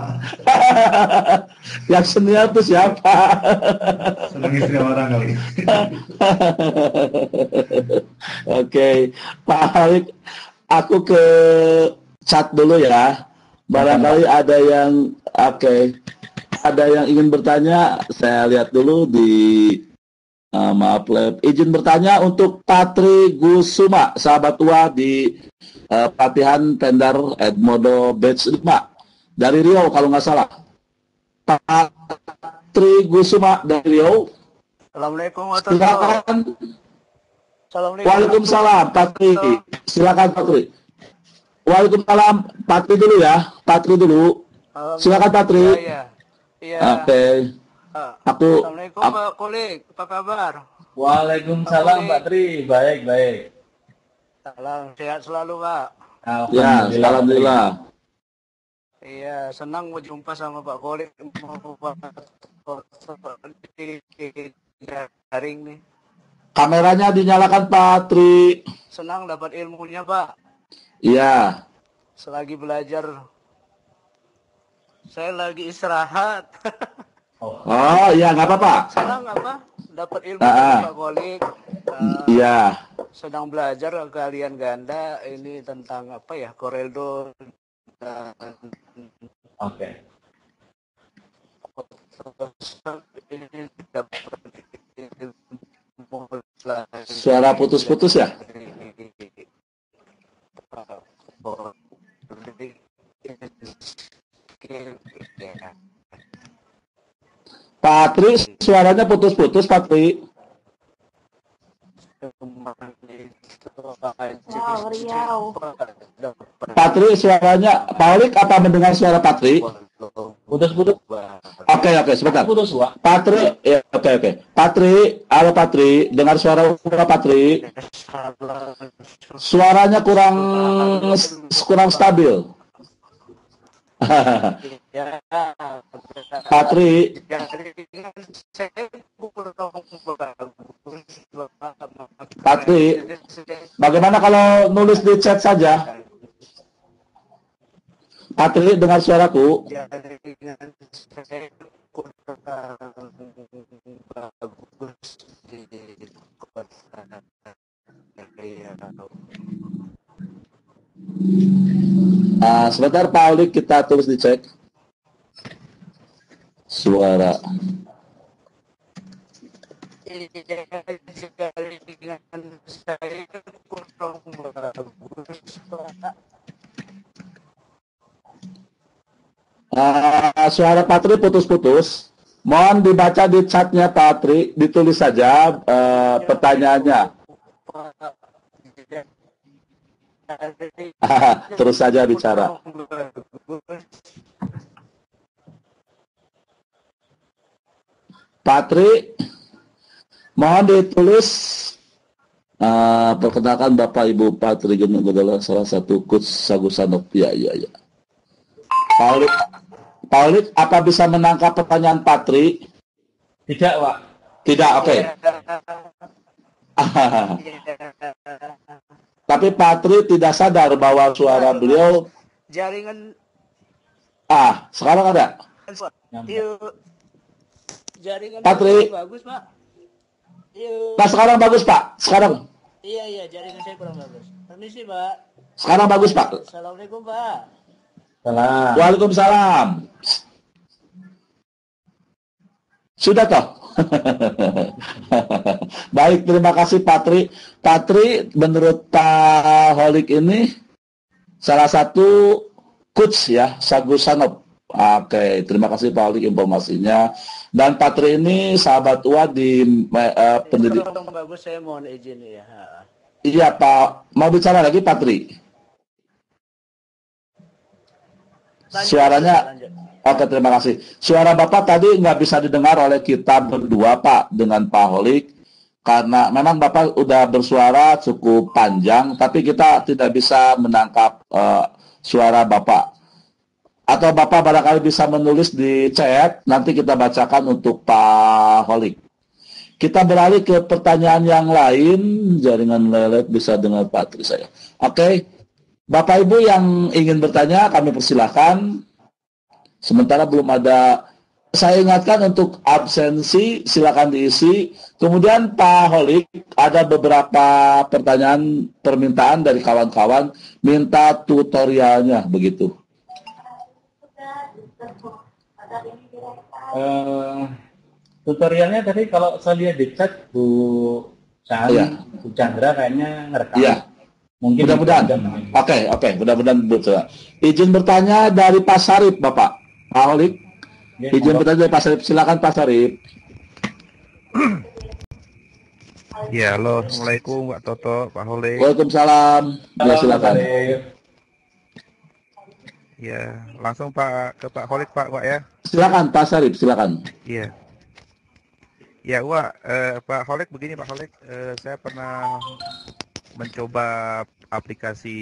Yang senior itu siapa? Senang istri orang kali. Oke, Pak Alik, aku ke chat dulu ya. Barangkali ada yang ada yang ingin bertanya. Saya lihat dulu di maaf, izin bertanya untuk Patri Gusuma, sahabat tua di pelatihan tender Edmodo Batch 5 dari Riau kalau nggak salah. Patri Gusuma dari Riau. Assalamualaikum warahmatullahi wabarakatuh. Waalaikumsalam Patri. Silakan Patri. Waalaikumsalam Patri dulu ya. Patri dulu. Silakan Patri. Iya. Oke. Assalamualaikum Pak Kolik, apa kabar? Waalaikumsalam Pak Tri, baik. Salam sehat selalu Pak. Ya, alhamdulillah. Iya, senang berjumpa sama Pak Kolik di daring nih. Kameranya dinyalakan Pak Tri. Senang dapat ilmunya Pak. Iya. Selagi belajar, saya lagi istirahat. Oh iya, nggak apa-apa. Senang dapat ilmu dari Pak Kolik. Iya. Sedang belajar keahlian ganda ini tentang Coreldo. Oke. Suara putus-putus ya? Patri, suaranya putus-putus, Patri. Wow, Riau. Patri, suaranya Paulik apa mendengar suara Patri? Putus-putus. Oke, sebentar. Putus, Wak. Patri, ya, oke. Patri, halo Patri, dengar suara Patri. Suaranya kurang stabil. Patri, bagaimana kalau nulis di chat saja? Patri, dengar suaraku? Sebentar Pak Aulik, kita tulis dicek suara. Suara Patri putus-putus. Mohon dibaca di chatnya Patri, ditulis saja pertanyaannya. Terus saja bicara. Patri, mohon ditulis. Perkenalkan Bapak Ibu Patri Gunung adalah salah satu coach Sagusanov. Ya. Paulik, apa bisa menangkap pertanyaan Patri? Tidak, Pak. Tidak, oke. Tapi Patri tidak sadar bahwa suara beliau jaringan sekarang ada. Jaringan Patri bagus, Pak. Nah, sekarang bagus, Pak. Sekarang. Iya, jaringan saya kurang bagus. Permisi, Pak. Sekarang bagus, Pak. Assalamualaikum, Pak. Salam. Waalaikumsalam. Sudah toh? Baik, terima kasih Patri. Patri, menurut Pak Holik ini salah satu coach ya, Sagusanov. Oke, terima kasih Pak Holik informasinya. Dan Patri ini sahabat UA di pendidik. Bagus, saya mohon izin ya. Iya Pak, mau bicara lagi Patri? Suaranya. Oke, terima kasih. Suara Bapak tadi nggak bisa didengar oleh kita berdua, Pak, dengan Pak Holik. Karena memang Bapak udah bersuara cukup panjang, tapi kita tidak bisa menangkap suara Bapak. Atau Bapak barangkali bisa menulis di chat, nanti kita bacakan untuk Pak Holik. Kita beralih ke pertanyaan yang lain, jaringan lelet bisa dengar Patri saya. Oke, Bapak Ibu yang ingin bertanya, kami persilahkan. Sementara belum ada, saya ingatkan untuk absensi, silakan diisi. Kemudian Pak Holik, ada beberapa pertanyaan permintaan dari kawan-kawan, minta tutorialnya, begitu. Tutorialnya tadi kalau saya lihat di chat Bu Sari, Bu Chandra kayaknya ngerekam. Iya. Mungkin mudah-mudahan. Oke, mudah-mudahan betul. Izin bertanya dari Pak Sarip, Bapak. Pak Holik. Izin bertanya dari Pak Sarip. Silakan Pak Sarip. Ya, halo, assalamualaikum Pak Toto, Pak Holik. Waalaikumsalam. Ya, silakan. Ya, langsung ke Pak Holik Pak ya. Silakan Pak Sarip, silakan. Iya. Ya, Wak, Pak Holik begini Pak Holik, saya pernah mencoba aplikasi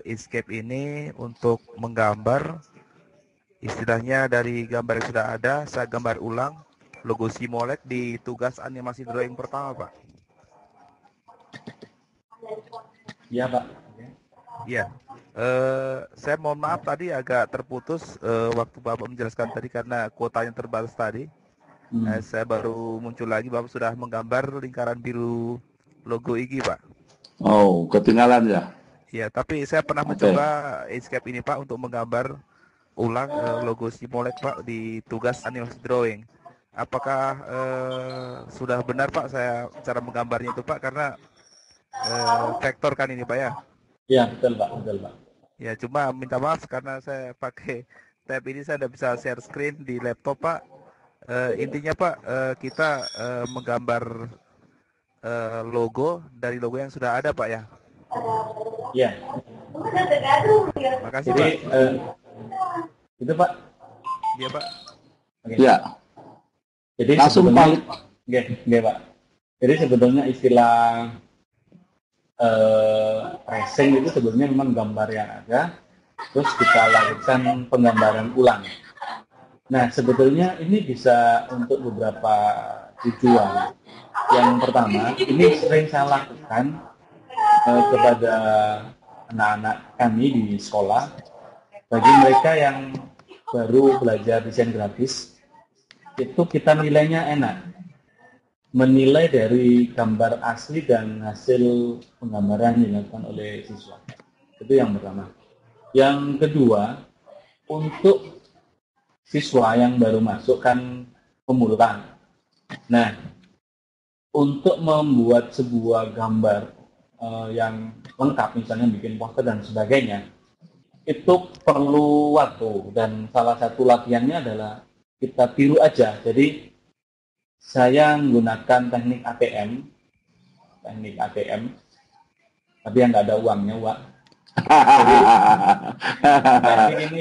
Inkscape ini untuk menggambar, istilahnya dari gambar yang sudah ada, saya gambar ulang logo Simolet di tugas animasi drawing pertama, Pak. Iya, Pak. Iya. Saya mohon maaf tadi agak terputus waktu Bapak menjelaskan tadi karena kuotanya terbatas tadi. Saya baru muncul lagi, Bapak sudah menggambar lingkaran biru logo IG, Pak. Oh, ketinggalan ya? Ya, tapi saya pernah mencoba Inkscape ini, Pak, untuk menggambar ulang logo Simolet, Pak, di tugas animasi drawing. Apakah sudah benar, Pak, saya cara menggambarnya itu, Pak, karena vektor kan ini, Pak, ya? Iya, betul, Pak. Ya, cuma minta maaf karena saya pakai tab ini, saya tidak bisa share screen di laptop, Pak. Intinya Pak, kita menggambar logo dari logo yang sudah ada Pak ya. Ya. Makasih Jadi Pak. itu Pak. Iya Pak. Oke. Ya. Jadi Langsung sebetulnya, Pak. Oke, Pak. Jadi sebetulnya istilah tracing itu sebenarnya memang gambar yang ada, terus kita lakukan penggambaran ulang. Nah, sebetulnya ini bisa untuk beberapa tujuan. Yang pertama, ini sering saya lakukan kepada anak-anak kami di sekolah. Bagi mereka yang baru belajar desain grafis, itu kita nilainya enak. Menilai dari gambar asli dan hasil penggambaran yang dilakukan oleh siswa. Itu yang pertama. Yang kedua, untuk siswa yang baru masuk kan pemula. Nah, untuk membuat sebuah gambar yang lengkap, misalnya bikin poster dan sebagainya, itu perlu waktu. Dan salah satu latihannya adalah kita tiru aja. Jadi saya menggunakan teknik ATM, tapi yang nggak ada uangnya, Wak. Jadi, teknik ini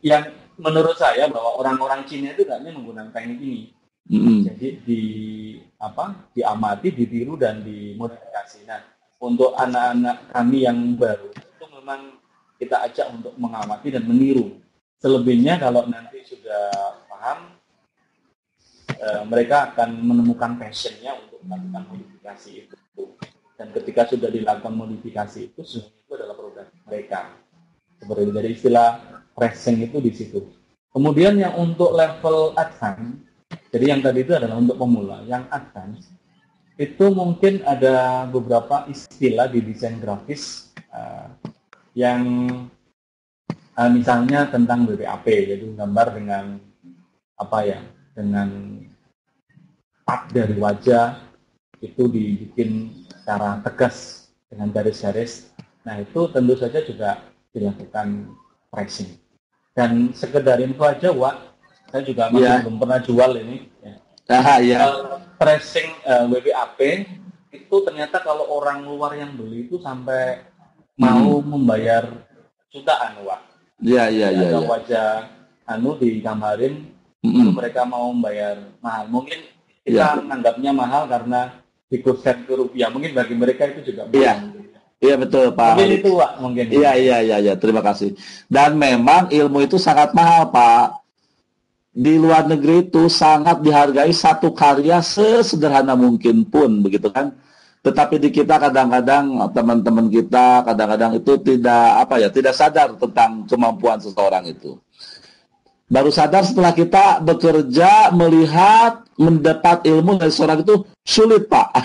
yang menurut saya bahwa orang-orang Cina itu kayaknya menggunakan teknik ini. Jadi diamati, ditiru dan dimodifikasi. Nah, untuk anak-anak kami yang baru itu memang kita ajak untuk mengamati dan meniru. Selebihnya kalau nanti sudah paham, mereka akan menemukan passion-nya untuk melakukan modifikasi itu. Dan ketika sudah dilakukan modifikasi itu, sebenarnya itu adalah produk mereka. Seperti itu. Jadi istilah tracing itu di situ. Kemudian yang untuk level advance, jadi yang tadi itu adalah untuk pemula. Yang advance, itu mungkin ada beberapa istilah di desain grafis yang misalnya tentang BPAP, yaitu gambar dengan dengan part dari wajah itu dibikin secara tegas dengan garis-garis. Nah, itu tentu saja juga dilakukan tracing. Dan sekedar info aja, Wak, saya juga masih belum pernah jual ini. Tracing WPAP itu ternyata kalau orang luar yang beli itu sampai mau membayar jutaan, Wak. Ada wajah digambarin. Itu mereka mau membayar mahal. Mungkin kita menganggapnya mahal karena dikonvert ke rupiah. Mungkin bagi mereka itu juga mahal. Iya betul Pak. Mungkin itu Pak. Mungkin. Iya. Terima kasih. Dan memang ilmu itu sangat mahal Pak. Di luar negeri itu sangat dihargai satu karya sesederhana mungkin pun begitu kan. Tetapi di kita kadang-kadang teman-teman kita kadang-kadang itu tidak sadar tentang kemampuan seseorang itu. Baru sadar setelah kita bekerja, melihat, mendapat ilmu dari seorang itu sulit, Pak.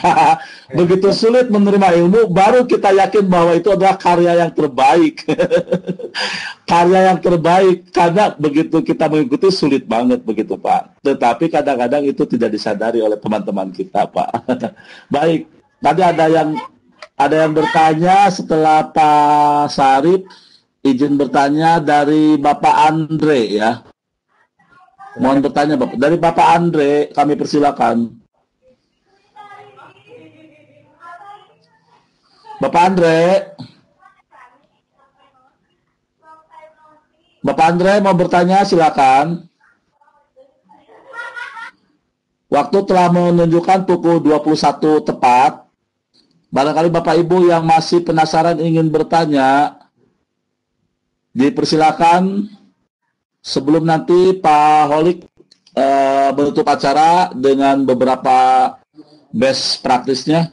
Begitu sulit menerima ilmu, baru kita yakin bahwa itu adalah karya yang terbaik. Karya yang terbaik, karena begitu kita mengikuti sulit banget begitu, Pak. Tetapi kadang-kadang itu tidak disadari oleh teman-teman kita, Pak. Baik, tadi ada yang bertanya setelah Pak Sarip. Izin bertanya dari Bapak Andre ya. Mohon bertanya Bapak. Dari Bapak Andre kami persilakan. Bapak Andre. Bapak Andre mau bertanya silakan. Waktu telah menunjukkan pukul 21 tepat. Barangkali Bapak Ibu yang masih penasaran ingin bertanya, dipersilakan sebelum nanti Pak Holik menutup acara dengan beberapa best praktisnya.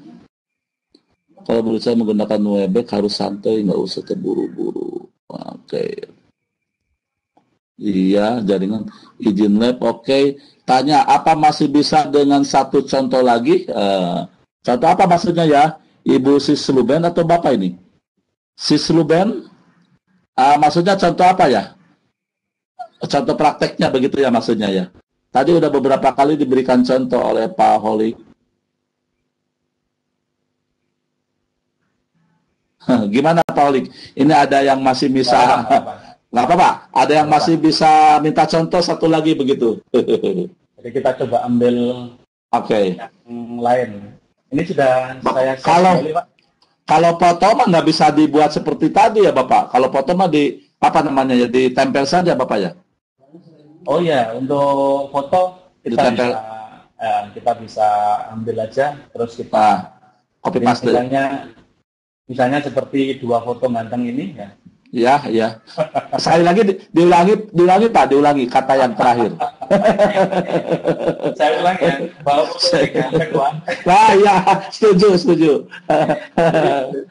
Kalau menurut saya menggunakan Webex harus santai, nggak usah terburu-buru. Oke. Iya, jaringan izin lab. Oke. Tanya, apa masih bisa dengan satu contoh lagi? Contoh apa maksudnya ya? Ibu Sisluben atau Bapak ini? Sisluben? Maksudnya contoh apa ya? Contoh prakteknya begitu ya maksudnya ya. Tadi udah beberapa kali diberikan contoh oleh Pak Holik. Gimana Pak Holik? Ini ada yang masih bisa, nggak apa-apa. Ada yang masih bisa minta contoh satu lagi begitu. Jadi kita coba ambil yang lain. Ini sudah saya share Kalau kembali, Pak. kalau foto mah nggak bisa dibuat seperti tadi ya Bapak. Kalau foto mah di apa namanya ya, ditempel saja Bapak ya. Oh ya, untuk foto kita Ditempel. kita bisa ambil aja, terus kita Copy jadi paste. misalnya seperti dua foto ganteng ini ya. Ya, ya. Sekali lagi diulangi Pak, diulangi kata yang terakhir. Saya ulang ya, bahwa foto ganteng, Pak. Nah, ya, setuju. Jadi,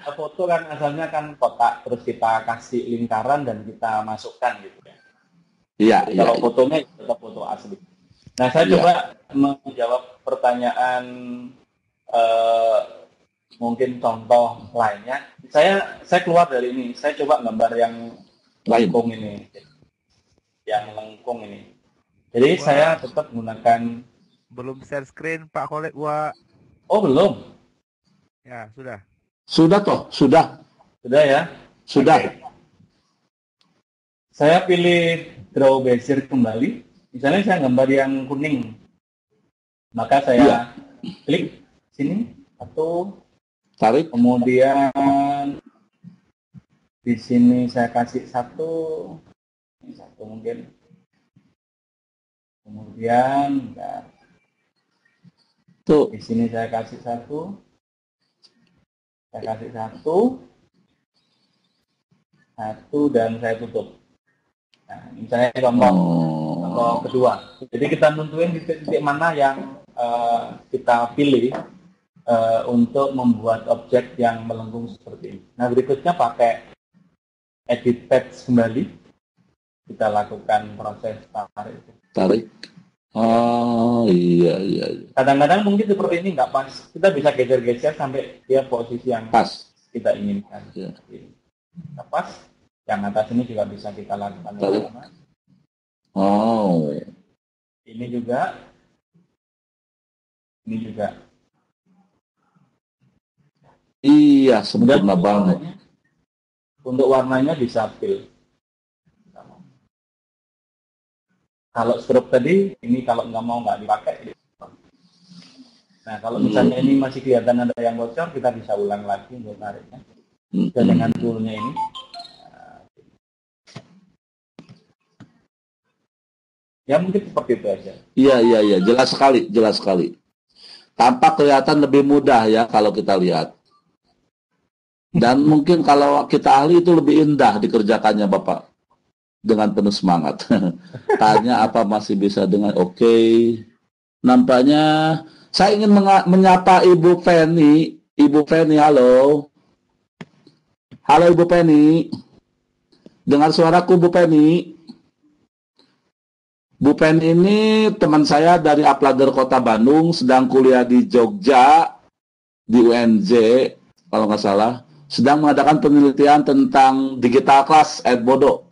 foto kan asalnya kan kotak, terus kita kasih lingkaran dan kita masukkan gitu ya. Iya, Jadi iya. kalau fotonya tetap foto asli. Nah, saya Iya. coba menjawab pertanyaan mungkin contoh lainnya. Saya keluar dari ini. Saya coba gambar yang lengkung ini. Yang lengkung ini. Jadi saya tetap menggunakan. Belum share screen Pak Khalid, Wak. Oh, belum. Ya, sudah. Sudah toh, sudah. Sudah ya? Sudah. Oke. Saya pilih draw bezier kembali. Misalnya saya gambar yang kuning. Maka saya klik sini atau tarik. Kemudian di sini saya kasih satu mungkin. Kemudian tuh di sini saya kasih satu. Saya kasih satu dan saya tutup. Nah, misalnya contoh kedua. Jadi kita nentuin titik mana yang kita pilih untuk membuat objek yang melengkung seperti ini. Nah, berikutnya pakai edit text kembali. Kita lakukan proses tarik. Oh, iya. Kadang-kadang mungkin seperti ini nggak pas. Kita bisa geser-geser sampai dia posisi yang pas kita inginkan. Ya. Nggak pas. Yang atas ini juga bisa kita lakukan. Oh. Ini juga. Iya, sempurna banget. Untuk warnanya bisa pilih. Kalau stroke tadi, ini kalau nggak dipakai. Nah, kalau misalnya ini masih kelihatan ada yang bocor, kita bisa ulang lagi untuk tariknya. Dan dengan toolnya ini. Ya mungkin seperti itu aja. Iya, jelas sekali. Tampak kelihatan lebih mudah ya kalau kita lihat. Dan mungkin kalau kita ahli itu lebih indah dikerjakannya Bapak. Dengan penuh semangat. Tanya apa masih bisa dengan oke. Nampaknya saya ingin menyapa Ibu Penny. Ibu Penny, halo. Halo Ibu Penny. Dengar suaraku Bu Penny. Bu Penny ini teman saya dari Aplager Kota Bandung, sedang kuliah di Jogja, di UNJ, kalau nggak salah, sedang mengadakan penelitian tentang digital class Bodo,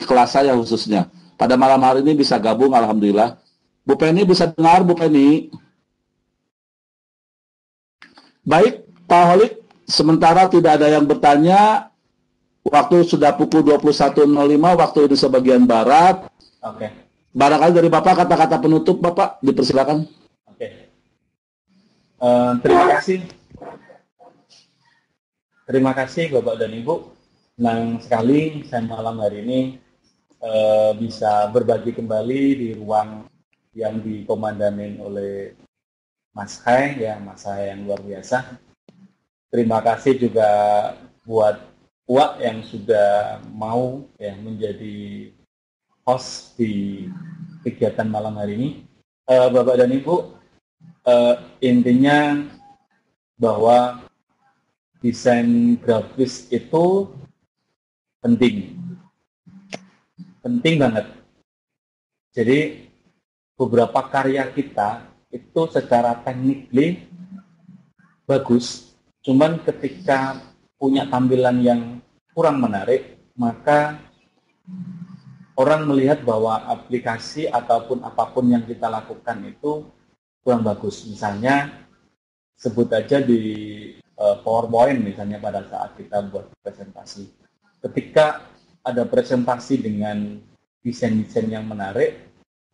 kelas saya khususnya. Pada malam hari ini bisa gabung, alhamdulillah. Bu Penny bisa dengar, Bu Penny? Baik, Pak Holik, sementara tidak ada yang bertanya, waktu sudah pukul 21.05, waktu Indonesia bagian Barat. Oke. Barangkali dari Bapak kata-kata penutup, Bapak, dipersilakan. Oke. Terima kasih. Terima kasih Bapak dan Ibu. Senang sekali saya malam hari ini bisa berbagi kembali di ruang yang dikomandanin oleh Mas Hai, ya Mas Hai yang luar biasa. Terima kasih juga buat Wak yang sudah mau ya menjadi host di kegiatan malam hari ini. Bapak dan Ibu, intinya bahwa desain grafis itu penting banget. Jadi beberapa karya kita itu secara teknik bagus, cuman ketika punya tampilan yang kurang menarik, maka orang melihat bahwa aplikasi ataupun apapun yang kita lakukan itu kurang bagus. Misalnya, sebut aja di PowerPoint misalnya pada saat kita buat presentasi. Ketika ada presentasi dengan desain-desain yang menarik,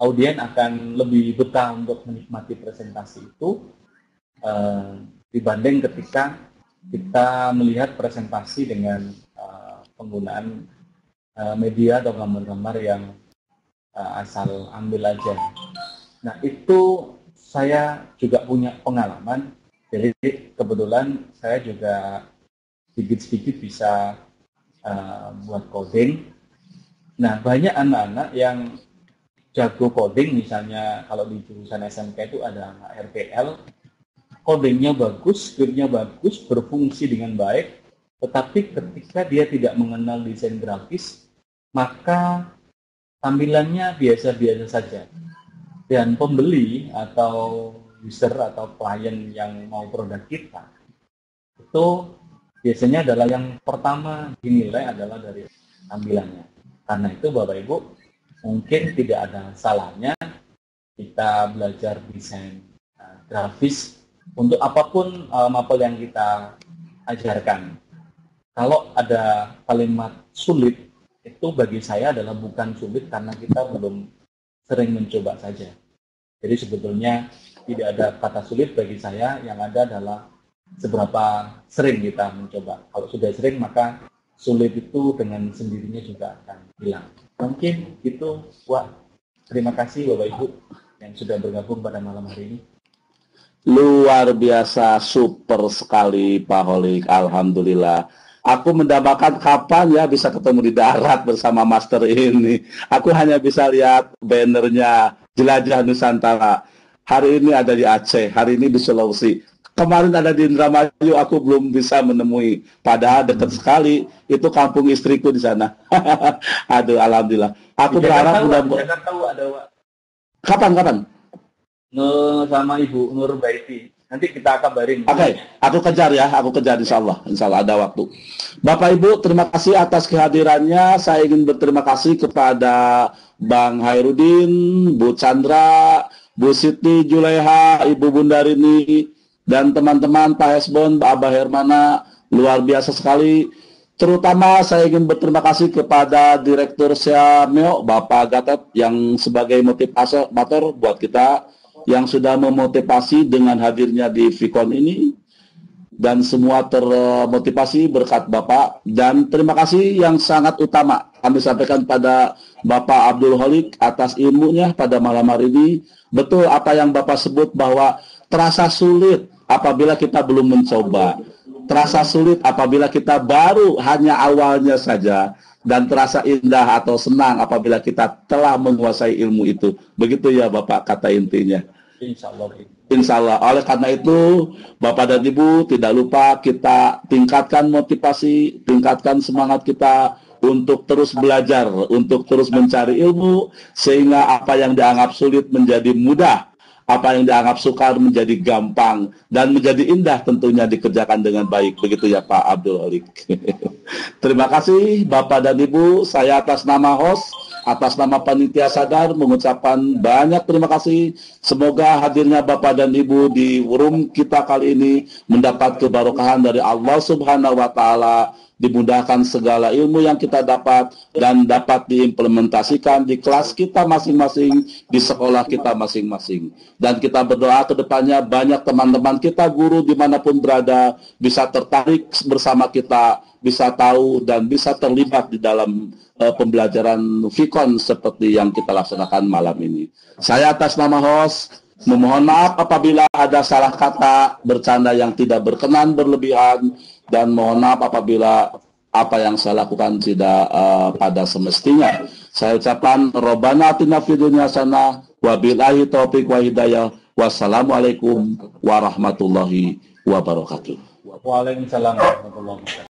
audien akan lebih betah untuk menikmati presentasi itu dibanding ketika kita melihat presentasi dengan penggunaan media atau gambar-gambar yang asal ambil aja. Nah, itu saya juga punya pengalaman. Jadi kebetulan saya juga sedikit-sedikit bisa buat coding. Nah, banyak anak-anak yang jago coding, misalnya kalau di jurusan SMK itu ada RPL, codingnya bagus, scriptnya bagus, berfungsi dengan baik, tetapi ketika dia tidak mengenal desain grafis, maka tampilannya biasa-biasa saja. Dan pembeli atau user atau klien yang mau produk kita, itu biasanya adalah yang pertama dinilai adalah dari tampilannya. Karena itu Bapak Ibu, mungkin tidak ada salahnya kita belajar desain grafis untuk apapun mapel yang kita ajarkan. Kalau ada kalimat sulit, itu bagi saya adalah bukan sulit karena kita belum sering mencoba saja. Jadi sebetulnya tidak ada kata sulit bagi saya, yang ada adalah seberapa sering kita mencoba. Kalau sudah sering, maka sulit itu dengan sendirinya juga akan hilang. Mungkin itu, Wak. Terima kasih Bapak Ibu yang sudah bergabung pada malam hari ini. Luar biasa, super sekali Pak Holik. Alhamdulillah. Aku mendambakan kapan ya bisa ketemu di darat bersama Master ini. Aku hanya bisa lihat bannernya Jelajah Nusantara. Hari ini ada di Aceh, hari ini di Sulawesi. Kemarin ada di Indramayu, aku belum bisa menemui. Padahal dekat sekali, itu kampung istriku di sana. Aduh, alhamdulillah. Aku berharap ada Kapan? Sama Ibu Nur Baiti. Nanti kita kabarin. Oke, aku kejar insya Allah ada waktu. Bapak Ibu, terima kasih atas kehadirannya. Saya ingin berterima kasih kepada Bang Hairudin, Bu Chandra, Bu Siti Juleha, Ibu Bundarini, dan teman-teman Pak Hesbon, Pak Abah Hermana. Luar biasa sekali. Terutama saya ingin berterima kasih kepada Direktur Syameo, Bapak Gatot, yang sebagai motivator buat kita, yang sudah memotivasi dengan hadirnya di Vicon ini, dan semua termotivasi berkat Bapak. Dan terima kasih yang sangat utama kami sampaikan pada Bapak Abdul Holik atas ilmunya pada malam hari ini. Betul apa yang Bapak sebut bahwa terasa sulit apabila kita belum mencoba, terasa sulit apabila kita baru hanya awalnya saja, dan terasa indah atau senang apabila kita telah menguasai ilmu itu. Begitu ya Bapak kata intinya. Insya Allah. Insya Allah. Oleh karena itu, Bapak dan Ibu tidak lupa kita tingkatkan motivasi, tingkatkan semangat kita untuk terus belajar, untuk terus mencari ilmu, sehingga apa yang dianggap sulit menjadi mudah, apa yang dianggap sukar menjadi gampang, dan menjadi indah tentunya dikerjakan dengan baik. Begitu ya Pak Abdul Holik. Terima kasih Bapak dan Ibu, saya atas nama host, atas nama panitia sadar mengucapkan banyak terima kasih. Semoga hadirnya Bapak dan Ibu di room kita kali ini mendapat keberkahan dari Allah Subhanahu wa Ta'ala, dimudahkan segala ilmu yang kita dapat dan dapat diimplementasikan di kelas kita masing-masing, di sekolah kita masing-masing. Dan kita berdoa ke depannya banyak teman-teman kita, guru dimanapun berada, bisa tertarik bersama kita, bisa tahu dan bisa terlibat di dalam pembelajaran Vicon seperti yang kita laksanakan malam ini. Saya atas nama host memohon maaf apabila ada salah kata, bercanda yang tidak berkenan berlebihan, dan mohon maaf apabila apa yang saya lakukan tidak pada semestinya. Saya ucapkan Robbana atina fid dunya hasanah wa billahi taufiq wa hidayah. Wassalamualaikum warahmatullahi wabarakatuh. Waalaikumsalam warahmatullahi wabarakatuh.